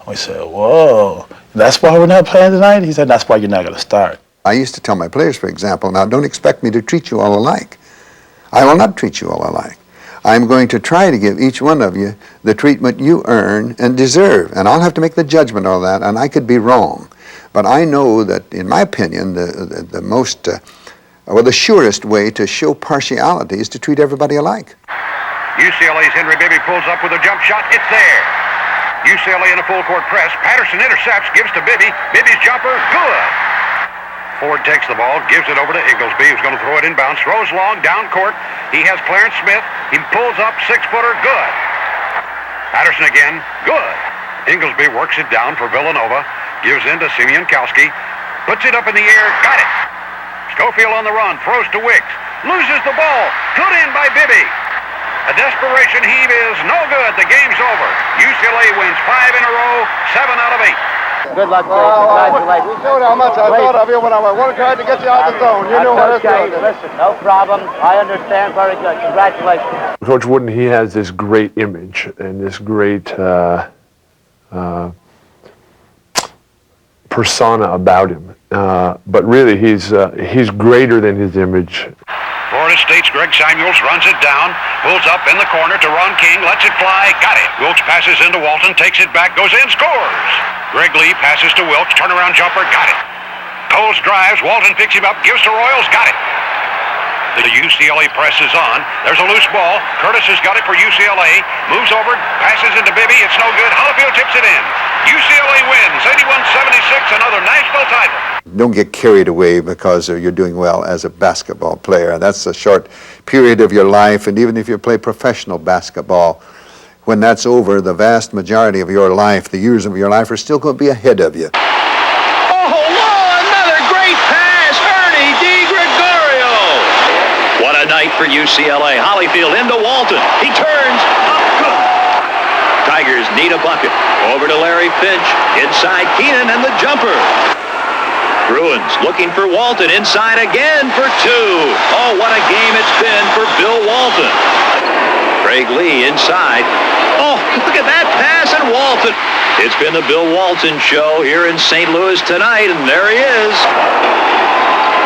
And we said, "Whoa, that's why we're not playing tonight?" He said, "That's why you're not going to start." I used to tell my players, for example, now don't expect me to treat you all alike. I will not treat you all alike. I'm going to try to give each one of you the treatment you earn and deserve. And I'll have to make the judgment on that, and I could be wrong. But I know that, in my opinion, the most well, the surest way to show partiality is to treat everybody alike. UCLA's Henry Bibby pulls up with a jump shot. It's there. UCLA in a full court press. Patterson intercepts, gives to Bibby. Bibby's jumper, good. Ford takes the ball, gives it over to Inglesby, who's going to throw it inbounds. Throws long, down court. He has Clarence Smith. He pulls up, six-footer, good. Patterson again, good. Inglesby works it down for Villanova. Gives in to Siemiankowski. Puts it up in the air, got it. Schofield on the run, throws to Wicks. Loses the ball, put in by Bibby. A desperation heave is no good. The game's over. UCLA wins 5 in a row, 7 out of 8. Good luck, Jay. Congratulations. You showed how much I thought of you when I worked hard to get you out of the zone. You knew what okay. Listen, no problem. I understand. Very good. Congratulations. Coach Wooden, he has this great image and this great persona about him. But really, he's greater than his image. Florida State's Greg Samuels runs it down, pulls up in the corner to Ron King, lets it fly, got it. Wilkes passes into Walton, takes it back, goes in, scores. Greg Lee passes to Wilkes, turnaround jumper, got it. Coles drives, Walton picks him up, gives to Royals, got it. The UCLA press is on. There's a loose ball. Curtis has got it for UCLA. Moves over, passes into Bibby. It's no good. Holifield tips it in. UCLA wins 81-76, another national title. Don't get carried away because you're doing well as a basketball player. That's a short period of your life, and even if you play professional basketball, when that's over, the vast majority of your life, the years of your life, are still going to be ahead of you. What a night for UCLA. Holyfield into Walton. He turns up good. Tigers need a bucket. Over to Larry Finch. Inside Keenan and the jumper. Bruins looking for Walton. Inside again for two. Oh, what a game it's been for Bill Walton. Craig Lee inside. Oh, look at that pass and Walton. It's been the Bill Walton show here in St. Louis tonight, and there he is.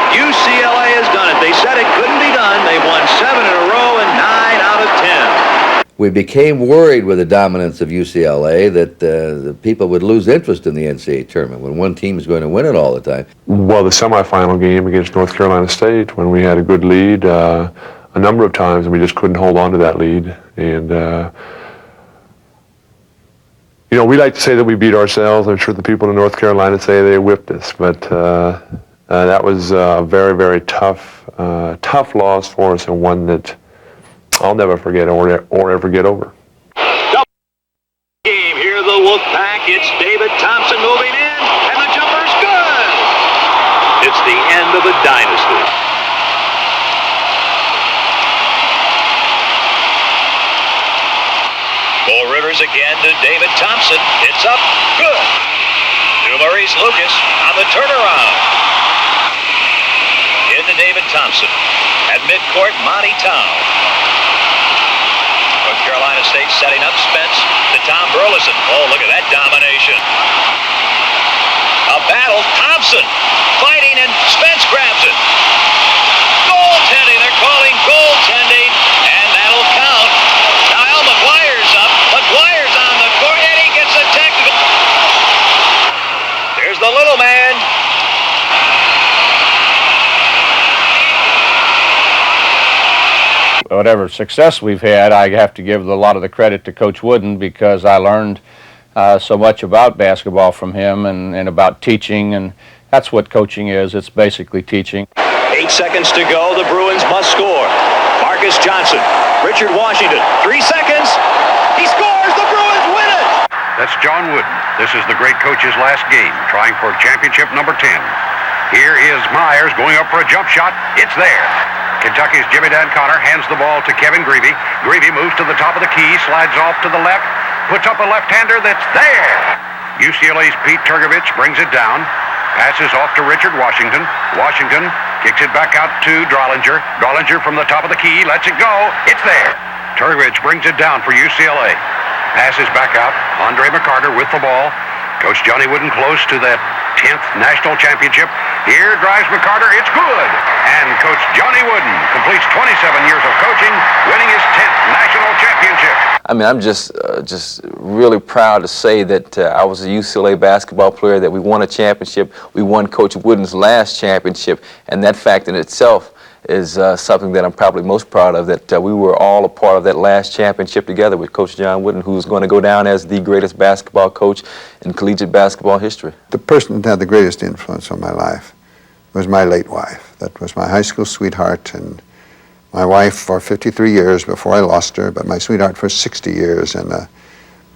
UCLA has done it. They said it couldn't be done. They've won 7 in a row and 9 out of 10. We became worried with the dominance of UCLA that the people would lose interest in the NCAA tournament when one team is going to win it all the time. Well, the semifinal game against North Carolina State, when we had a good lead a number of times, and we just couldn't hold on to that lead. And you know, we like to say that we beat ourselves. I'm sure the people in North Carolina say they whipped us, but that was a very, very tough loss for us, and one that I'll never forget or ever get over. Game here, the Wolfpack. It's David Thompson moving in, and the jumper's good. It's the end of a dynasty. Bull Rivers again to David Thompson. It's up, good. To Maurice Lucas on the turnaround. Into David Thompson. At midcourt, Monty Town. North Carolina State setting up Spence to Tom Burleson. Oh, look at that domination. A battle. Thompson fighting, and Spence grabs it. Goaltending. They're calling goaltending, and that'll count. Now Al McGuire's up. McGuire's on the court, and he gets a technical. There's the little man. Whatever success we've had, I have to give a lot of the credit to Coach Wooden, because I learned so much about basketball from him and about teaching, and that's what coaching is. It's basically teaching. 8 seconds to go. The Bruins must score. Marcus Johnson, Richard Washington, 3 seconds. He scores. The Bruins win it. That's John Wooden. This is the great coach's last game, trying for championship number 10. Here is Myers going up for a jump shot. It's there. Kentucky's Jimmy Dan Connor hands the ball to Kevin Greavy. Greavy moves to the top of the key, slides off to the left, puts up a left-hander that's there. UCLA's Pete Turgevich brings it down, passes off to Richard Washington. Washington kicks it back out to Drollinger. Drollinger from the top of the key, lets it go. It's there. Turgevich brings it down for UCLA. Passes back out. Andre McCarter with the ball. Coach Johnny Wooden close to that 10th national championship. Here drives McCarter. It's good. And Coach Johnny Wooden completes 27 years of coaching, winning his 10th national championship. I mean, I'm just really proud to say that I was a UCLA basketball player, that we won a championship. We won Coach Wooden's last championship, and that fact in itself is something that I'm probably most proud of, that we were all a part of that last championship together with Coach John Wooden, who's going to go down as the greatest basketball coach in collegiate basketball history. The person that had the greatest influence on my life was my late wife. That was my high school sweetheart, and my wife for 53 years before I lost her, but my sweetheart for 60 years, and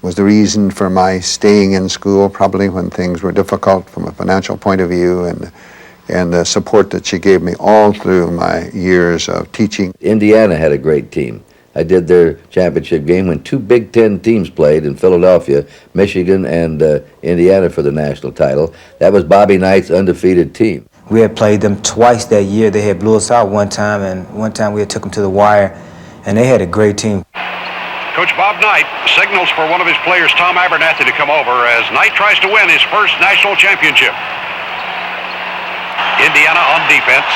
was the reason for my staying in school probably when things were difficult from a financial point of view, and the support that she gave me all through my years of teaching. Indiana had a great team. I did their championship game when two Big Ten teams played in Philadelphia, Michigan and Indiana for the national title. That was Bobby Knight's undefeated team. We had played them twice that year. They had blew us out one time, and one time we had took them to the wire, and they had a great team. Coach Bob Knight signals for one of his players, Tom Abernathy, to come over as Knight tries to win his first national championship. Indiana on defense.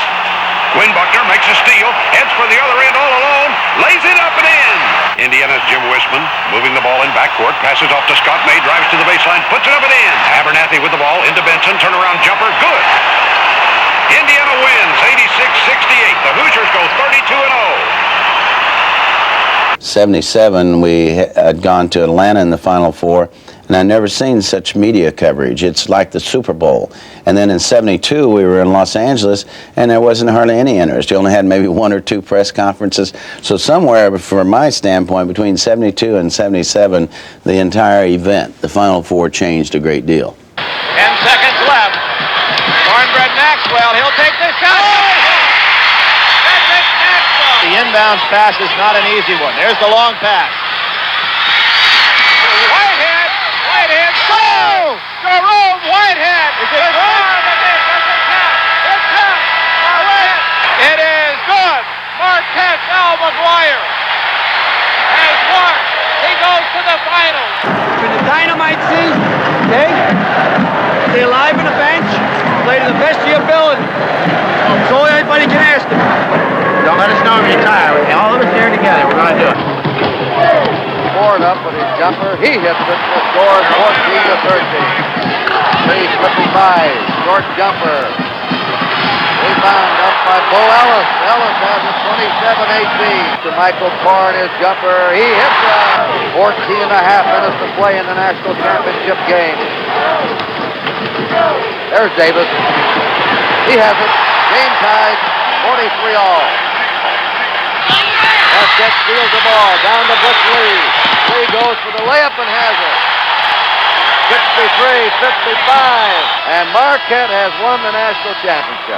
Quinn Buckner makes a steal, heads for the other end all alone, lays it up and in. Indiana's Jim Wisman moving the ball in backcourt, passes off to Scott May, drives to the baseline, puts it up and in. Abernathy with the ball into Benson, turnaround jumper, good. Indiana wins 86-68. The Hoosiers go 32-0. 77, we had gone to Atlanta in the Final Four, and I'd never seen such media coverage. It's like the Super Bowl. And then in 72, we were in Los Angeles, and there wasn't hardly any interest. You only had maybe one or two press conferences. So somewhere, from my standpoint, between 72 and 77, the entire event, the Final Four, changed a great deal. 10 seconds left. Cornbread Maxwell, he'll take the shot. The inbounds pass is not an easy one. There's the long pass. Whitehead, go! Jerome Whitehead! Is it good? It counts! It is good! Marquette Al McGuire has won. He goes to the finals. For the dynamite season, okay? Stay alive on the bench. Play to the best of your ability. That's all anybody can ask him. Don't let us know if you retire. All of us here together. We're going to do it. Ford up with his jumper. He hits it and scores 14-13. Three slipping by. Short jumper. Rebound up by Bo Ellis. Ellis has it 27-18. To Michael Korn, his jumper. He hits it. 14 and a half minutes to play in the national championship game. There's Davis. He has it. Game tied. 43 all. Marquette steals the ball down to Butch Lee. Lee goes for the layup and has it. 63-55. And Marquette has won the national championship.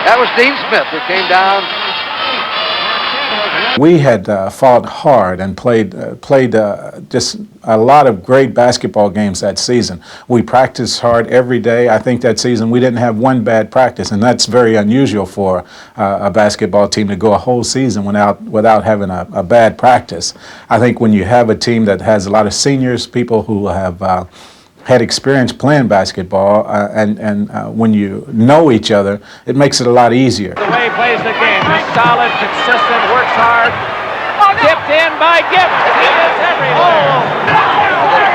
That was Dean Smith who came down. We had fought hard and played just a lot of great basketball games that season. We practiced hard every day. I think that season we didn't have one bad practice, and that's very unusual for a basketball team to go a whole season without having a bad practice. I think when you have a team that has a lot of seniors, people who have had experience playing basketball, and when you know each other, it makes it a lot easier. The way he plays the game, he's solid, consistent, works hard. Tipped in by Gibbons. He is everywhere.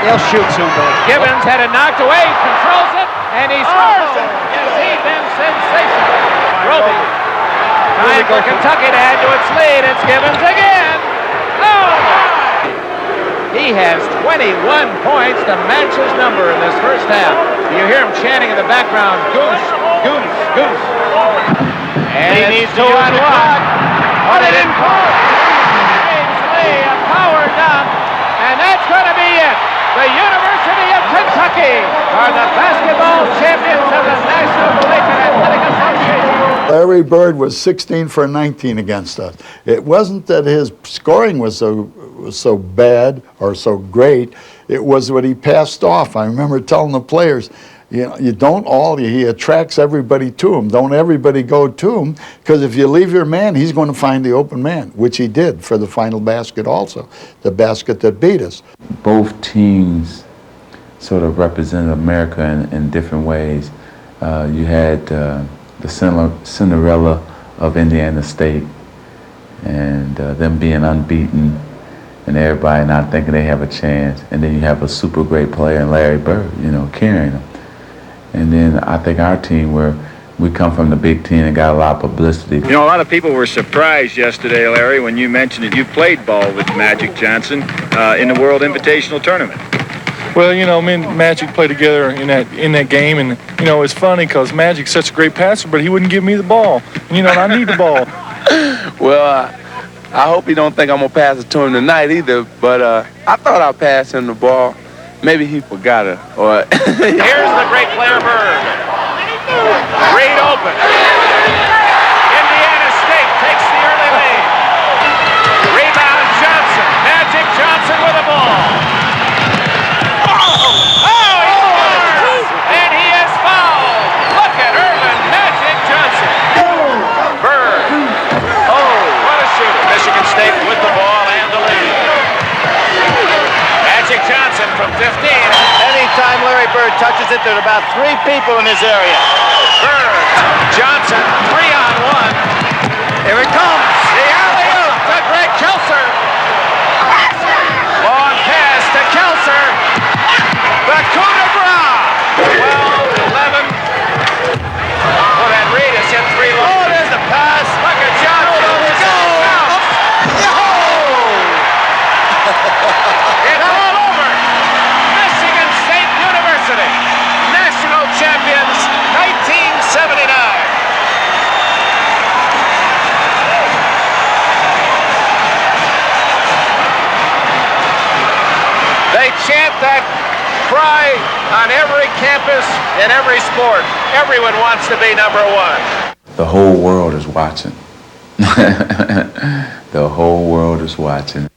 They'll shoot soon, though. Gibbons had it knocked away, controls it, and he scores it. Has he been sensational? Roby. Time for Kentucky to add to its lead. It's Gibbons again. Oh! He has 21 points to match his number in this first half. You hear him chanting in the background, goose, goose, goose. And he needs 2 on 1. Oh, they didn't call it. James Lee, a power dunk, and that's going to be it. The University of Kentucky are the basketball champions of the National Collegiate Athletic Association. Larry Bird was 16 for 19 against us. It wasn't that his scoring was so bad or so great. It was what he passed off. I remember telling the players, you know, he attracts everybody to him. Don't everybody go to him, because if you leave your man, he's going to find the open man, which he did for the final basket also, the basket that beat us. Both teams sort of represented America in different ways. You had the Cinderella of Indiana State, and them being unbeaten, and everybody not thinking they have a chance. And then you have a super great player in Larry Bird, you know, carrying them. And then I think our team, where we come from the Big Ten and got a lot of publicity. You know, a lot of people were surprised yesterday, Larry, when you mentioned that you played ball with Magic Johnson in the World Invitational Tournament. Well, you know, me and Magic played together in that game, and you know, it's funny because Magic's such a great passer, but he wouldn't give me the ball. And, you know, and I need the ball. Well, I hope he don't think I'm gonna pass it to him tonight either. But I thought I passed him the ball. Maybe he forgot it. Or Here's the great player Bird. Reed open. Indiana State takes the early lead. Rebound Johnson. Magic Johnson with the ball. Oh, he scores! And he is fouled. Look at Irvin Magic Johnson. Bird. Oh, what a shooter. Michigan State with the ball and the lead. Magic Johnson from 15. Anytime Larry Bird touches it, there are about 3 people in his area. Bird, Johnson, 3-on-1. Here it comes. The alley-oop to Greg Kelser. Long pass to Kelser. The coup de grace. 12-11. Well, that Reed has hit 3 long. Oh, there's the pass. Look at Johnson. It's all over. Michigan State University, national champions, 1979. They chant that cry on every campus in every sport. Everyone wants to be number 1. The whole world is watching. The whole world is watching.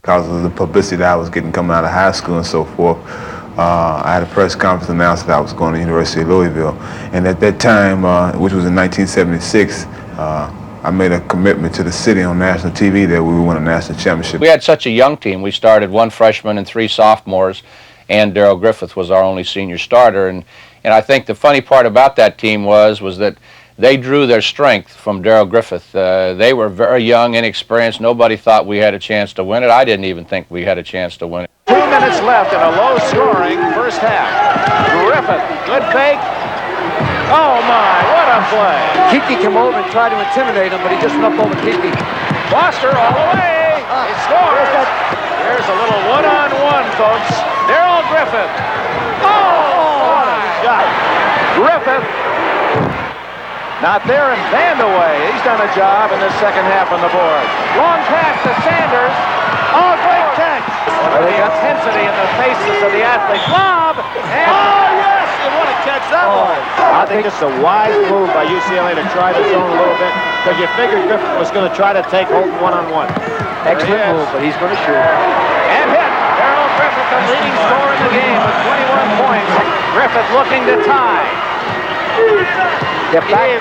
Because of the publicity that I was getting coming out of high school and so forth, I had a press conference announced that I was going to the University of Louisville. And at that time, which was in 1976, I made a commitment to the city on national TV that we would win a national championship. We had such a young team. We started 1 freshman and 3 sophomores, and Darrell Griffith was our only senior starter. And I think the funny part about that team was that they drew their strength from Darrell Griffith. They were very young, inexperienced. Nobody thought we had a chance to win it. I didn't even think we had a chance to win it. 2 minutes left in a low-scoring first half. Griffith, good fake. Oh, my, what a play. Kiki came over and tried to intimidate him, but he just went up over Kiki. Foster all the way. He scores. There's a little one-on-one, folks. Darrell Griffith. Oh, what a shot. Griffith. Not there and banned away. He's done a job in the second half on the board. Long pass to Sanders. Oh, great catch. The intensity in the faces of the athletes. Lob. And oh, yes. you want to catch that one. I think this is a wise move by UCLA to try the zone a little bit because you figured Griffith was going to try to take Holton one-on-one. Excellent move, but he's going to shoot. And hit. Darrell Griffith, the leading scorer in the game with 21 points. Griffith looking to tie. Get back. Play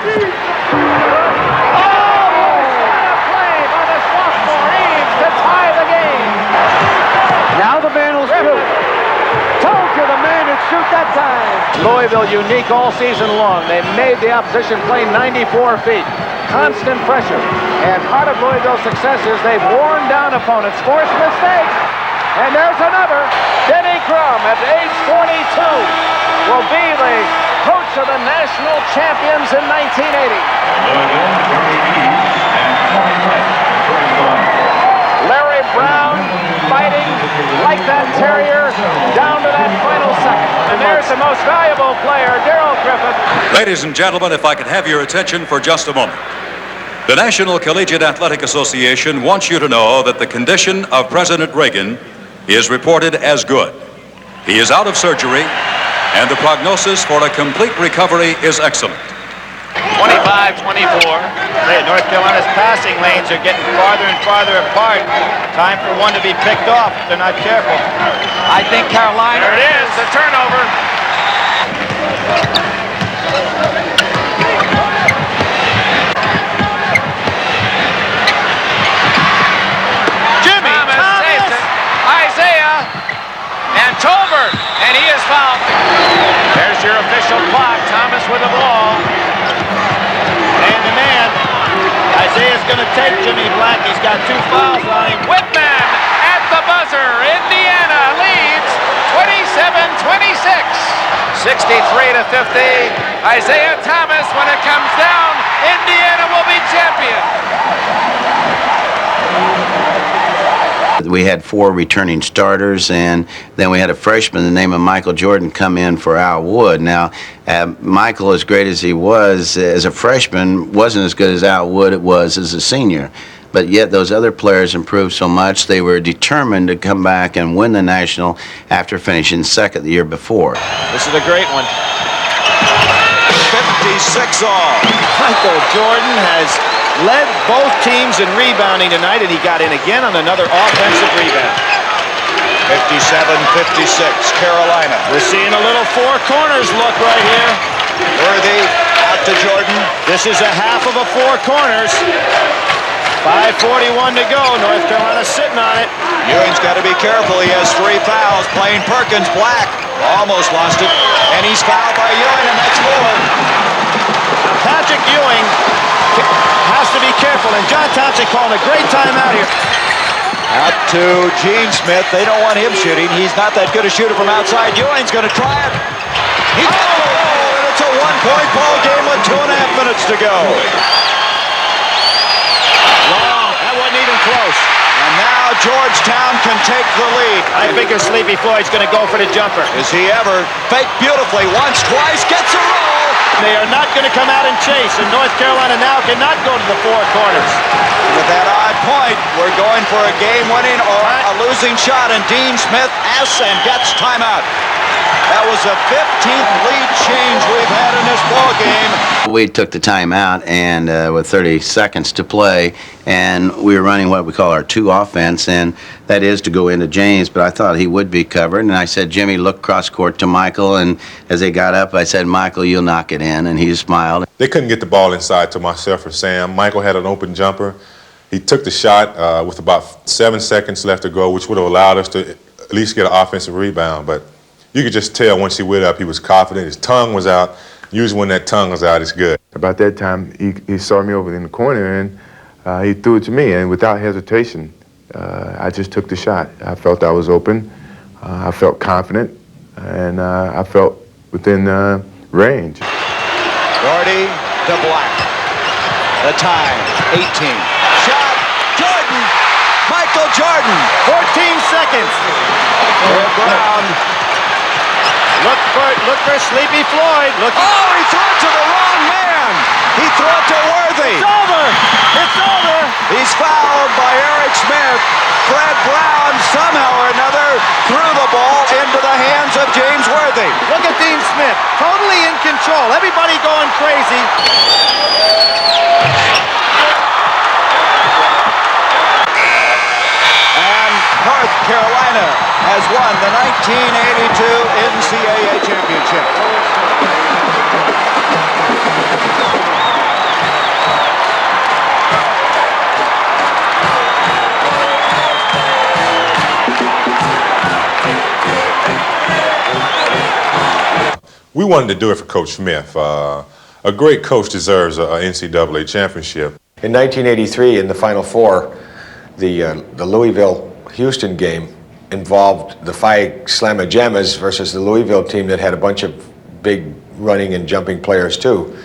by the sophomore Eaves to tie the game. Now the man will shoot. Told you the man would shoot that time. Louisville unique all season long. They made the opposition play 94 feet. Constant pressure. And part of Louisville's success is they've worn down opponents, forced mistakes. And there's another. Denny Crum at age 42 will be the coach of the national champions in 1980. Larry Brown fighting like that terrier down to that final second. And there's the most valuable player, Darrell Griffith. Ladies and gentlemen, if I could have your attention for just a moment. The National Collegiate Athletic Association wants you to know that the condition of President Reagan is reported as good. He is out of surgery, and the prognosis for a complete recovery is excellent. 25-24. North Carolina's passing lanes are getting farther and farther apart. Time for one to be picked off if they're not careful. I think Carolina. There it is, the turnover. Jimmy Thomas. Isaiah and Tolbert, and he is fouled. There's your official clock. Thomas with the ball. And the man, Isaiah's going to take Jimmy Black. He's got 2 fouls on him. Whitman at the buzzer. Indiana leads 27-26. 63-50. Isaiah Thomas, when it comes down, Indiana will be champion. We had 4 returning starters, and then we had a freshman, the name of Michael Jordan, come in for Al Wood. Now, Michael, as great as he was as a freshman, wasn't as good as Al Wood was as a senior. But yet those other players improved so much, they were determined to come back and win the national after finishing second the year before. This is a great one. 56 all. Michael Jordan has led both teams in rebounding tonight, and he got in again on another offensive rebound. 57-56, Carolina. We're seeing a little 4 corners look right here. Worthy out to Jordan. This is a half of a 4 corners. 5:41 to go. North Carolina sitting on it. Ewing's got to be careful. He has 3 fouls. Playing Perkins. Black almost lost it. And he's fouled by Ewing, and that's 4. Patrick Ewing has to be careful, and John Thompson calling a great timeout here. Out to Gene Smith. They don't want him shooting. He's not that good a shooter from outside. Ewing's going to try it. He and it's a 1-point ball game with 2.5 minutes to go. Long. That wasn't even close. And now Georgetown can take the lead. I figure Sleepy Floyd's going to go for the jumper. Is he ever? Fake beautifully. Once, twice, gets a roll. They are not going to come out and chase, and North Carolina now cannot go to the 4 corners. With that odd point, we're going for a game-winning or a losing shot, and Dean Smith asks and gets timeout. That was the 15th lead change we've had in this ball game. We took the timeout, and with 30 seconds to play, and we were running what we call our 2 offense, and that is to go into James, but I thought he would be covered, and I said, Jimmy, look cross court to Michael, and as they got up, I said, Michael, you'll knock it in, and he smiled. They couldn't get the ball inside to myself or Sam. Michael had an open jumper. He took the shot with about 7 seconds left to go, which would have allowed us to at least get an offensive rebound, but you could just tell once he went up, he was confident. His tongue was out. Usually when that tongue is out, it's good. About that time, he saw me over in the corner, and he threw it to me. And without hesitation, I just took the shot. I felt I was open. I felt confident, and I felt within range. Doherty to Black. The time, 18. Shot, Jordan. Michael Jordan. 14 seconds. Brown. Look for Sleepy Floyd. Oh, he threw it to the wrong man. He threw it to Worthy. It's over. It's over. He's fouled by Eric Smith. Fred Brown somehow or another threw the ball into the hands of James Worthy. Look at Dean Smith, totally in control. Everybody going crazy. And North Carolina has won the 1982 NCAA championship. We wanted to do it for Coach Smith. A great coach deserves an NCAA championship. In 1983, in the Final Four, the Louisville-Houston game involved the Phi Slamma Jammas versus the Louisville team that had a bunch of big running and jumping players too.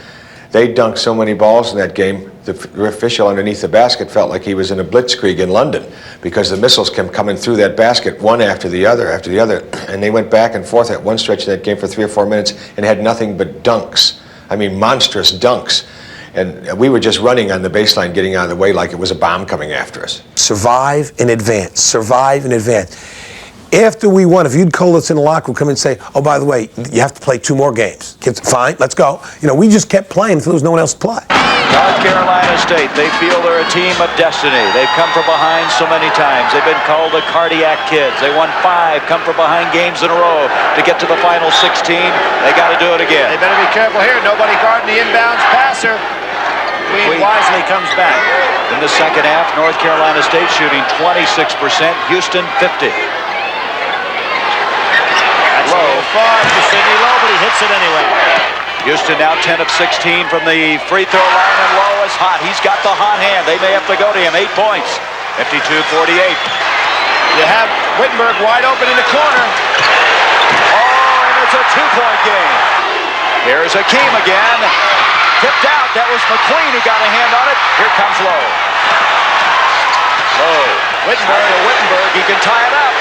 They dunked so many balls in that game, the official underneath the basket felt like he was in a blitzkrieg in London because the missiles kept coming through that basket one after the other, and they went back and forth at one stretch of that game for 3 or 4 minutes and had nothing but dunks. I mean, monstrous dunks. And we were just running on the baseline, getting out of the way like it was a bomb coming after us. Survive and advance. Survive and advance. After we won, if you'd call us in the locker room, come and say, oh, by the way, you have to play 2 more games. Kids, fine, let's go. You know, we just kept playing until there was no one else to play. North Carolina State, they feel they're a team of destiny. They've come from behind so many times. They've been called the cardiac kids. They won 5 come from behind games in a row to get to the final 16. They got to do it again. They better be careful here. Nobody guarding the inbounds passer. Queen wisely comes back. In the second half, North Carolina State shooting 26%, Houston 50. That's low. Far to Sidney Lowe, but he hits it anyway. Houston now 10 of 16 from the free throw line, and Lowe is hot. He's got the hot hand. They may have to go to him. 8 points. 52-48. You have Wittenberg wide open in the corner. Oh, and it's a 2-point game. Here's Hakeem again. Tipped out. That was McQueen who got a hand on it. Here comes Lowe. Lowe. Wittenberg. He can tie it up.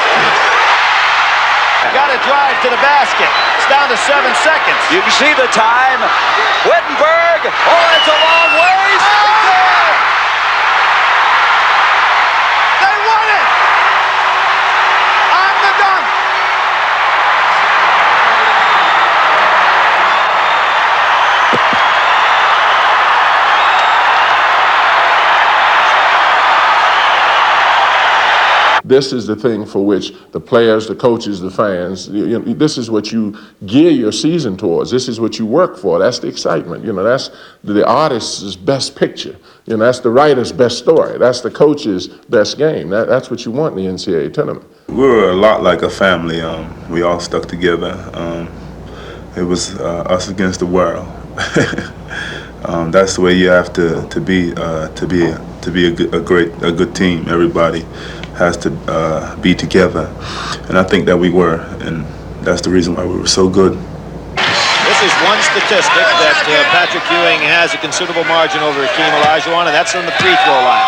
Got to drive to the basket. It's down to 7 seconds. You can see the time. Wittenberg. Oh, it's a long ways. They won it. On the dunk. This is the thing for which the players, the coaches, the fans, this is what you gear your season towards. This is what you work for. That's the excitement. That's the artist's best picture. That's the writer's best story. That's the coach's best game. That's what you want in the NCAA tournament. We were a lot like a family. We all stuck together. It was us against the world. That's the way you have to be a good team. Everybody has to be together, and I think that we were, and that's the reason why we were so good. This is one statistic that Patrick Ewing has a considerable margin over Hakeem Olajuwon, and that's on the free throw line.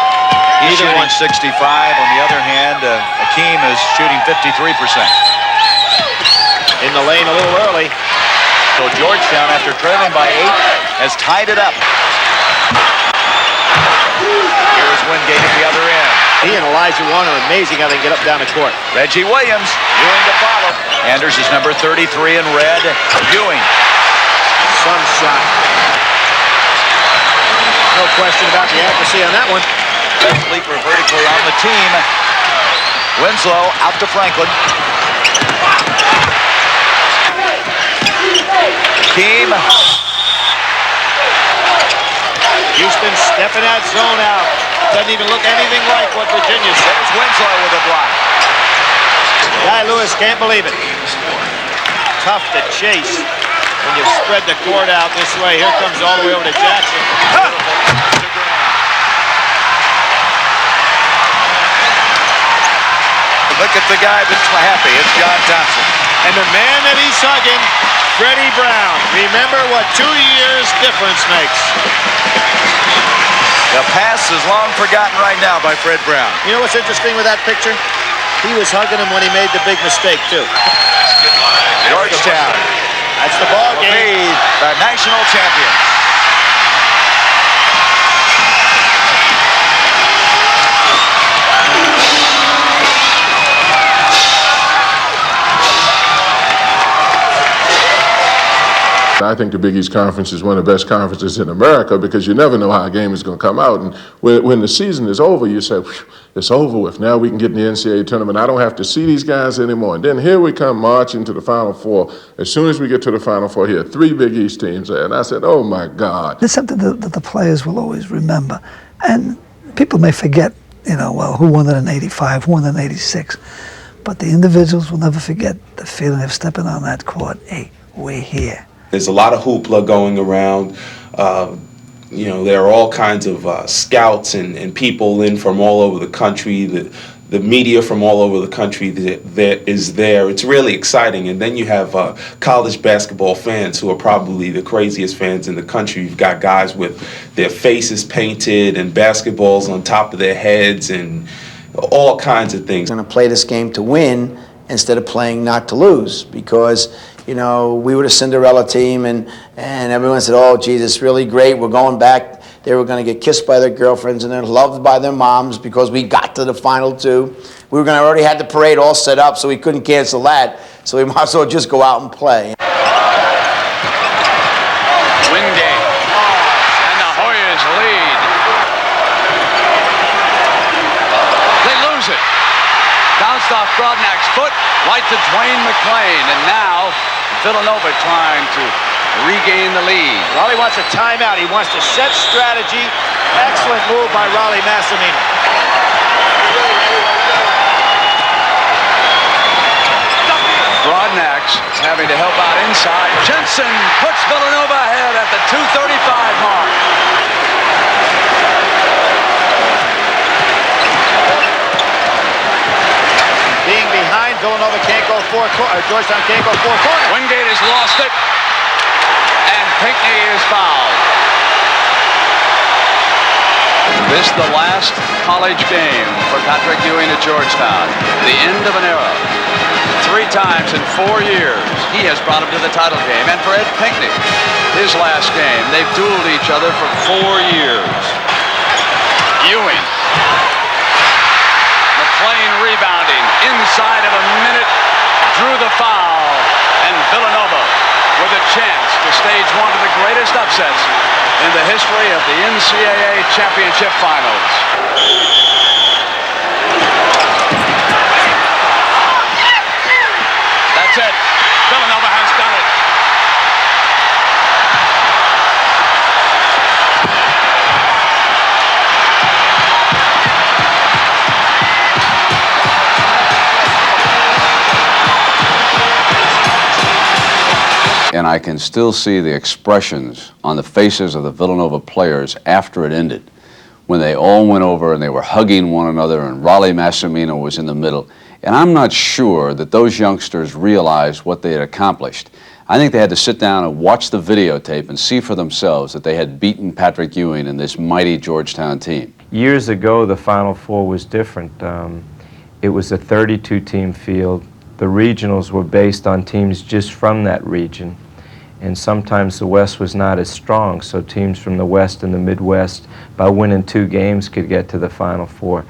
He's shooting 65. On the other hand, Hakeem is shooting 53%. In the lane a little early. So Georgetown, after trailing by 8, has tied it up. Here's Wingate at the other end. He and Olajuwon are amazing how they get up down the court. Reggie Williams, Ewing to follow. Anders is number 33 in red. Ewing. Some shot. No question about the accuracy on that one. Best leaper vertically on the team. Winslow out to Franklin. Hakeem. Houston stepping that zone out. Doesn't even look anything like what Virginia said. There's Winslow with a block. Guy Lewis can't believe it. Tough to chase when you spread the court out this way. Here comes all the way over to Jackson. Look at the guy that's happy. It's John Thompson. And the man that he's hugging, Freddie Brown. Remember what 2 years difference makes. The pass is long forgotten right now by Fred Brown. You know what's interesting with that picture? He was hugging him when he made the big mistake, too. Georgetown. That's the ball game. The national champions. I think the Big East Conference is one of the best conferences in America because you never know how a game is going to come out. And when the season is over, you say, it's over with. Now we can get in the NCAA tournament. I don't have to see these guys anymore. And then here we come marching to the Final Four. As soon as we get to the Final Four here, 3 Big East teams there. And I said, oh, my God. There's something that the players will always remember. And people may forget, well, who won it in 85, who won it in 86. But the individuals will never forget the feeling of stepping on that court. Hey, we're here. There's a lot of hoopla going around. There are all kinds of scouts and people in from all over the country. The media from all over the country that is there. It's really exciting. And then you have college basketball fans who are probably the craziest fans in the country. You've got guys with their faces painted and basketballs on top of their heads and all kinds of things. We're going to play this game to win instead of playing not to lose because we were the Cinderella team, and everyone said, oh, geez, it's really great. We're going back. They were going to get kissed by their girlfriends, and they're loved by their moms because we got to the Final Two. We were going to already had the parade all set up, so we couldn't cancel that. So we might as well just go out and play. Wingate, and the Hoyas lead. They lose it. Bounced off Brodnack's foot, right to Dwayne McClain, and now Villanova trying to regain the lead. Raleigh wants a timeout. He wants to set strategy. Excellent move by Raleigh Massimino. Brodnack's having to help out inside. Jensen puts Villanova ahead at the 2:35 mark. Being behind, Villanova can't go Georgetown can't go four corners. Wingate has lost it, and Pinckney is fouled. This the last college game for Patrick Ewing at Georgetown. The end of an era. 3 times in 4 years, he has brought him to the title game. And for Ed Pinckney, his last game, they've dueled each other for 4 years. Ewing. McClain rebounding inside of a minute, drew the foul, and Villanova with a chance to stage one of the greatest upsets in the history of the NCAA championship finals. That's it. Villanova has done it. And I can still see the expressions on the faces of the Villanova players after it ended, when they all went over and they were hugging one another and Raleigh Massimino was in the middle. And I'm not sure that those youngsters realized what they had accomplished. I think they had to sit down and watch the videotape and see for themselves that they had beaten Patrick Ewing and this mighty Georgetown team. Years ago, the Final Four was different. It was a 32-team field. The regionals were based on teams just from that region, and sometimes the West was not as strong, so teams from the West and the Midwest, by winning 2 games, could get to the Final Four.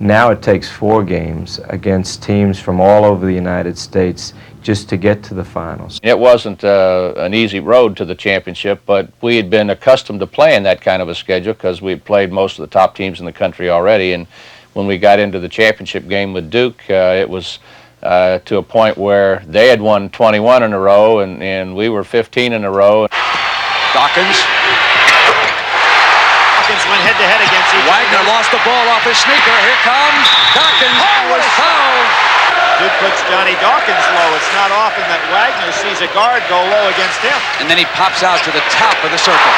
Now it takes 4 games against teams from all over the United States just to get to the finals. It wasn't an easy road to the championship, but we had been accustomed to playing that kind of a schedule because we had played most of the top teams in the country already, and when we got into the championship game with Duke, it was to a point where they had won 21 in a row and we were 15 in a row. Dawkins went head-to-head against each other. Wagner lost the ball off his sneaker. Here comes Dawkins, who was fouled. Duke puts Johnny Dawkins low. It's not often that Wagner sees a guard go low against him. And then he pops out to the top of the circle.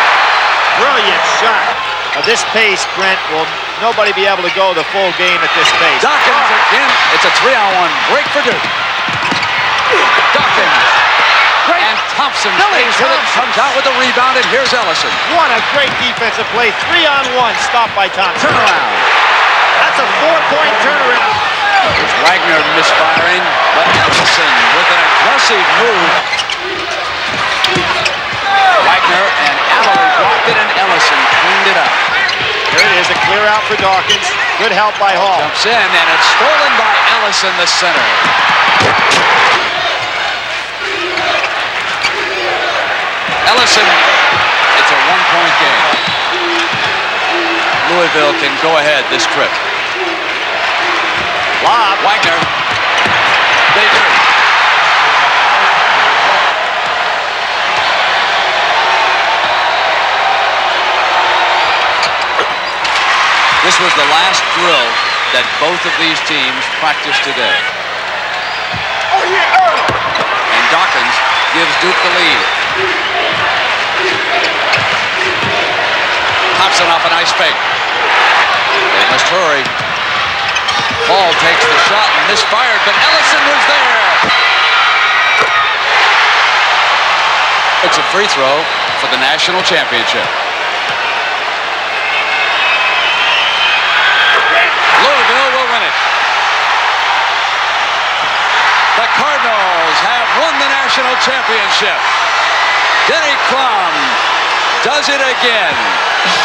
Brilliant shot. At this pace, Brent, will nobody be able to go the full game at this pace. Dawkins again. It's a 3-on-1 break for Duke. Dawkins. And Thompson stays with it, comes out with the rebound, and here's Ellison. What a great defensive play. 3-on-1 stopped by Thompson. Turnaround. That's a 4-point turnaround. There's Wagner misfiring, but Ellison with an aggressive move. Wagner and Allery blocked it, and Ellison cleaned it up. Here it is, a clear out for Dawkins. Good help by Hall. Jumps in, and it's stolen by Ellison, the center. Ellison. It's a one-point game. Louisville can go ahead this trip. Lob. Wagner. They do. This was the last drill that both of these teams practiced today. And Dawkins gives Duke the lead. Thompson off a nice fake. They must hurry. Ball takes the shot and misfired, but Ellison was there. It's a free throw for the national championship. Louisville will win it. The Cardinals have won the national championship. Denny Crum does it again.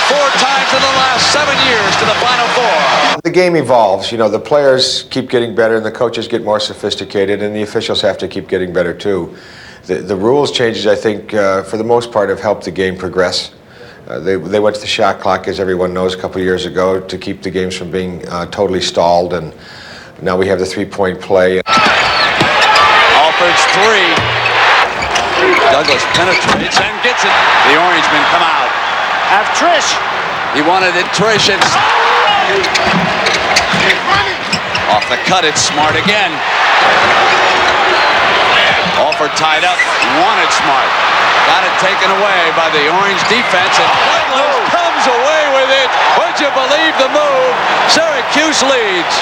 4 times in the last 7 years to the Final Four. The game evolves. You know, the players keep getting better and the coaches get more sophisticated and the officials have to keep getting better too. The rules changes, I think, for the most part have helped the game progress. They went to the shot clock, as everyone knows, a couple of years ago to keep the games from being totally stalled, and now we have the three-point play. Alford's three. Douglas penetrates and gets it. The Orangemen come out. Have Trish. He wanted it, Trish. It's off the cut. It's Smart again. Alford tied up. Wanted Smart. Got it taken away by the Orange defense, and Douglas comes away with it. Would you believe the move? Syracuse leads.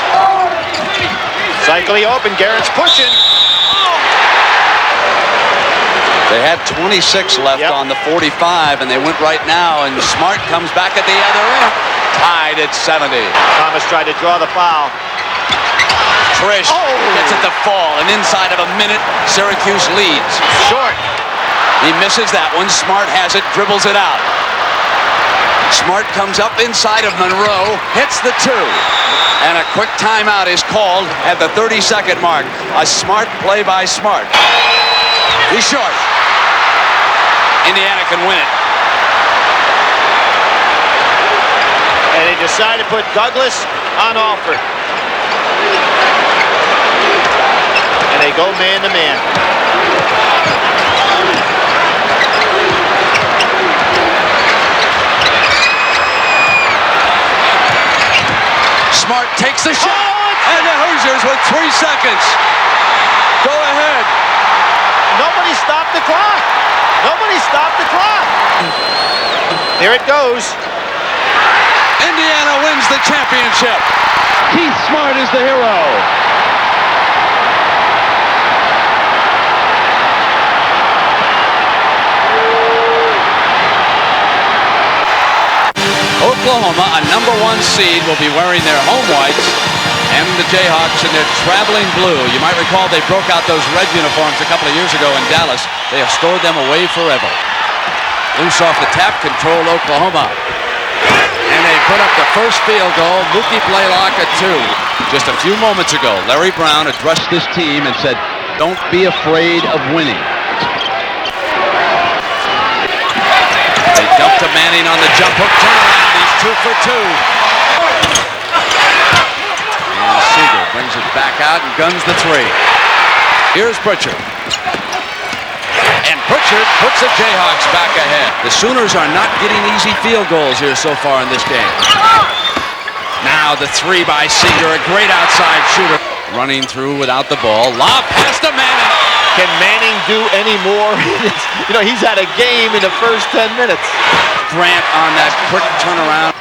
Cycling open. Garrett's pushing. They had 26 left on the 45, and they went right now, and Smart comes back at the other end. Tied at 70. Thomas tried to draw the foul. Trish gets it to fall, and inside of a minute, Syracuse leads. Short. He misses that one. Smart has it, dribbles it out. Smart comes up inside of Monroe, hits the 2. And a quick timeout is called at the 30-second mark. A smart play by Smart. He's short. Indiana can win it. And they decide to put Douglas on Alford. And they go man-to-man. Smart takes the shot. And the Hoosiers with 3 seconds. Go ahead. Nobody stopped the clock. Nobody stopped the clock. Here it goes. Indiana wins the championship. Keith Smart is the hero. Oklahoma, a #1 seed, will be wearing their home whites, and the Jayhawks in their traveling blue. You might recall they broke out those red uniforms a couple of years ago in Dallas. They have stored them away forever. Loose off the tap, control Oklahoma. And they put up the first field goal. Mookie Blaylock at 2. Just a few moments ago, Larry Brown addressed this team and said, "Don't be afraid of winning." They dump to Manning on the jump hook turnaround. He's 2 for 2. And Seager brings it back out and guns the 3. Here's Pritchard. And Pritchard puts the Jayhawks back ahead. The Sooners are not getting easy field goals here so far in this game. Now the 3 by Seager, a great outside shooter. Running through without the ball. Lob pass to Manning. Can Manning do any more? You know, he's had a game in the first 10 minutes. Grant on that quick turnaround.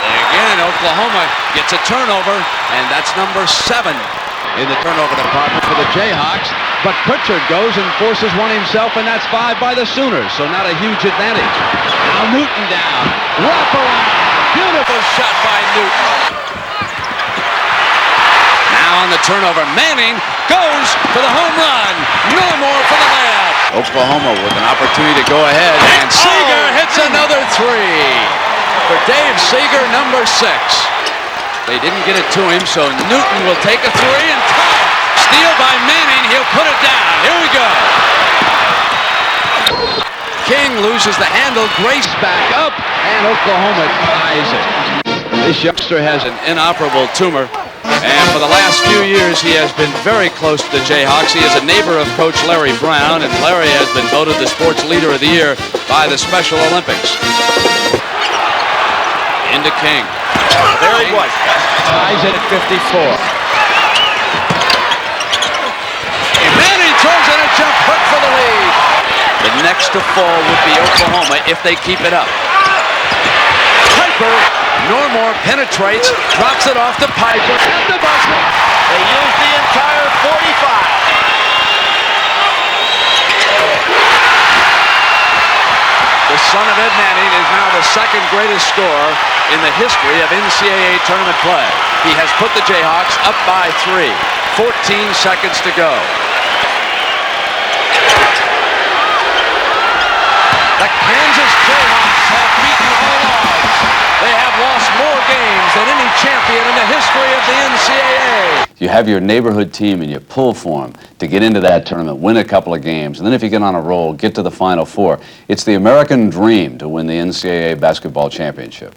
And again, Oklahoma gets a turnover, and that's number 7 in the turnover department for the Jayhawks. But Pritchard goes and forces one himself, and that's 5 by the Sooners, so not a huge advantage. Now Newton down. Wrap around. Beautiful shot by Newton. Now on the turnover, Manning goes for the home run. No more for the layup. Oklahoma with an opportunity to go ahead, and Seager hits another 3 for Dave Seager, number 6. They didn't get it to him, so Newton will take a 3 and tie. Steal by Manning. He'll put it down. Here we go. King loses the handle. Grace back up, and Oklahoma ties it. This youngster has an inoperable tumor, and for the last few years he has been very close to the Jayhawks. He is a neighbor of Coach Larry Brown, and Larry has been voted the Sports Leader of the Year by the Special Olympics. Into King. There he was. Ties it at 54. And then he throws in a jump hook for the lead. The next to fall would be Oklahoma if they keep it up. Piper, Normore penetrates, drops it off to Piper, and the buzzer. They used the entire 45. The son of Ed Manning is now the second greatest scorer in the history of NCAA tournament play. He has put the Jayhawks up by 3. 14 seconds to go. The Kansas Jayhawks have beaten all odds. They have lost more games than any champion in the history of the NCAA. You have your neighborhood team and you pull for them to get into that tournament, win a couple of games, and then if you get on a roll, get to the Final Four. It's the American dream to win the NCAA basketball championship.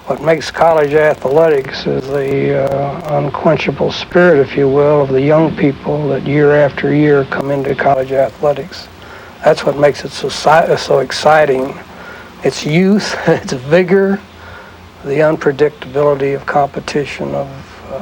What makes college athletics is the unquenchable spirit, if you will, of the young people that year after year come into college athletics. That's what makes it so exciting. It's youth, it's vigor, the unpredictability of competition of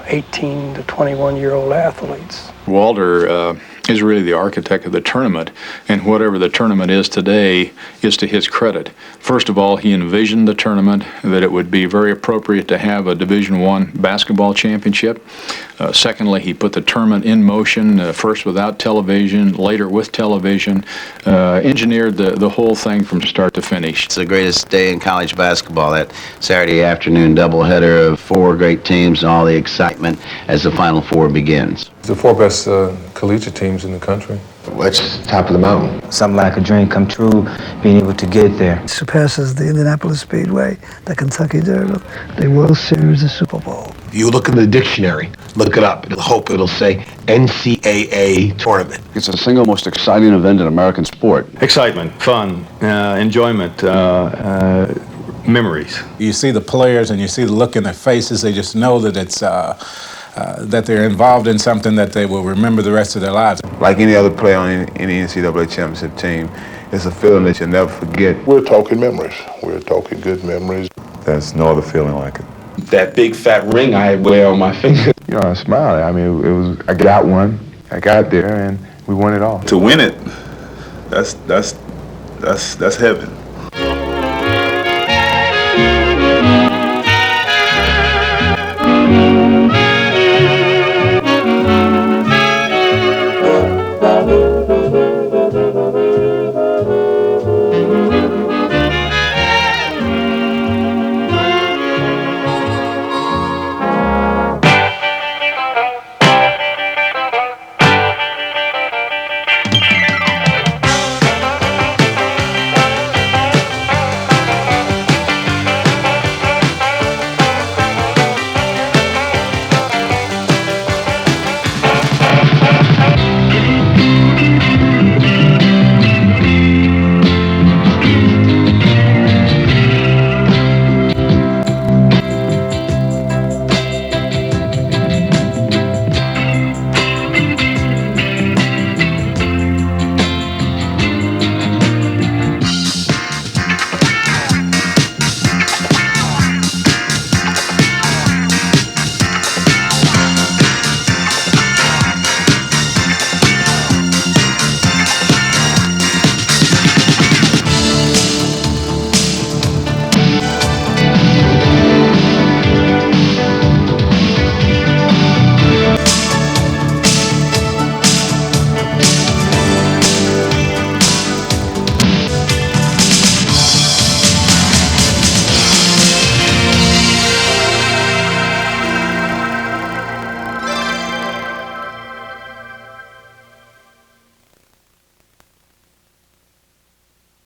18 to 21-year-old athletes. Walter is really the architect of the tournament, and whatever the tournament is today is to his credit. First of all, he envisioned the tournament that it would be very appropriate to have a Division I basketball championship. Secondly, he put the tournament in motion, first without television, later with television, engineered the whole thing from start to finish. It's the greatest day in college basketball, that Saturday afternoon doubleheader of 4 great teams and all the excitement as the Final Four begins. It's the 4 best collegiate teams in the country. What's top of the mountain? Something like a dream come true, being able to get there. It surpasses the Indianapolis Speedway, the Kentucky Derby, the World Series, the Super Bowl. You look in the dictionary, look it up, and hope it'll say NCAA tournament. It's the single most exciting event in American sport. Excitement, fun, enjoyment, memories. You see the players and you see the look in their faces, they just know that it's that they're involved in something that they will remember the rest of their lives. Like any other player on any NCAA championship team, it's a feeling that you'll never forget. We're talking memories. We're talking good memories. There's no other feeling like it. That big fat ring I wear on my finger. You know, I smiled. I mean, I got one. I got there, and we won it all. To win it, that's heaven.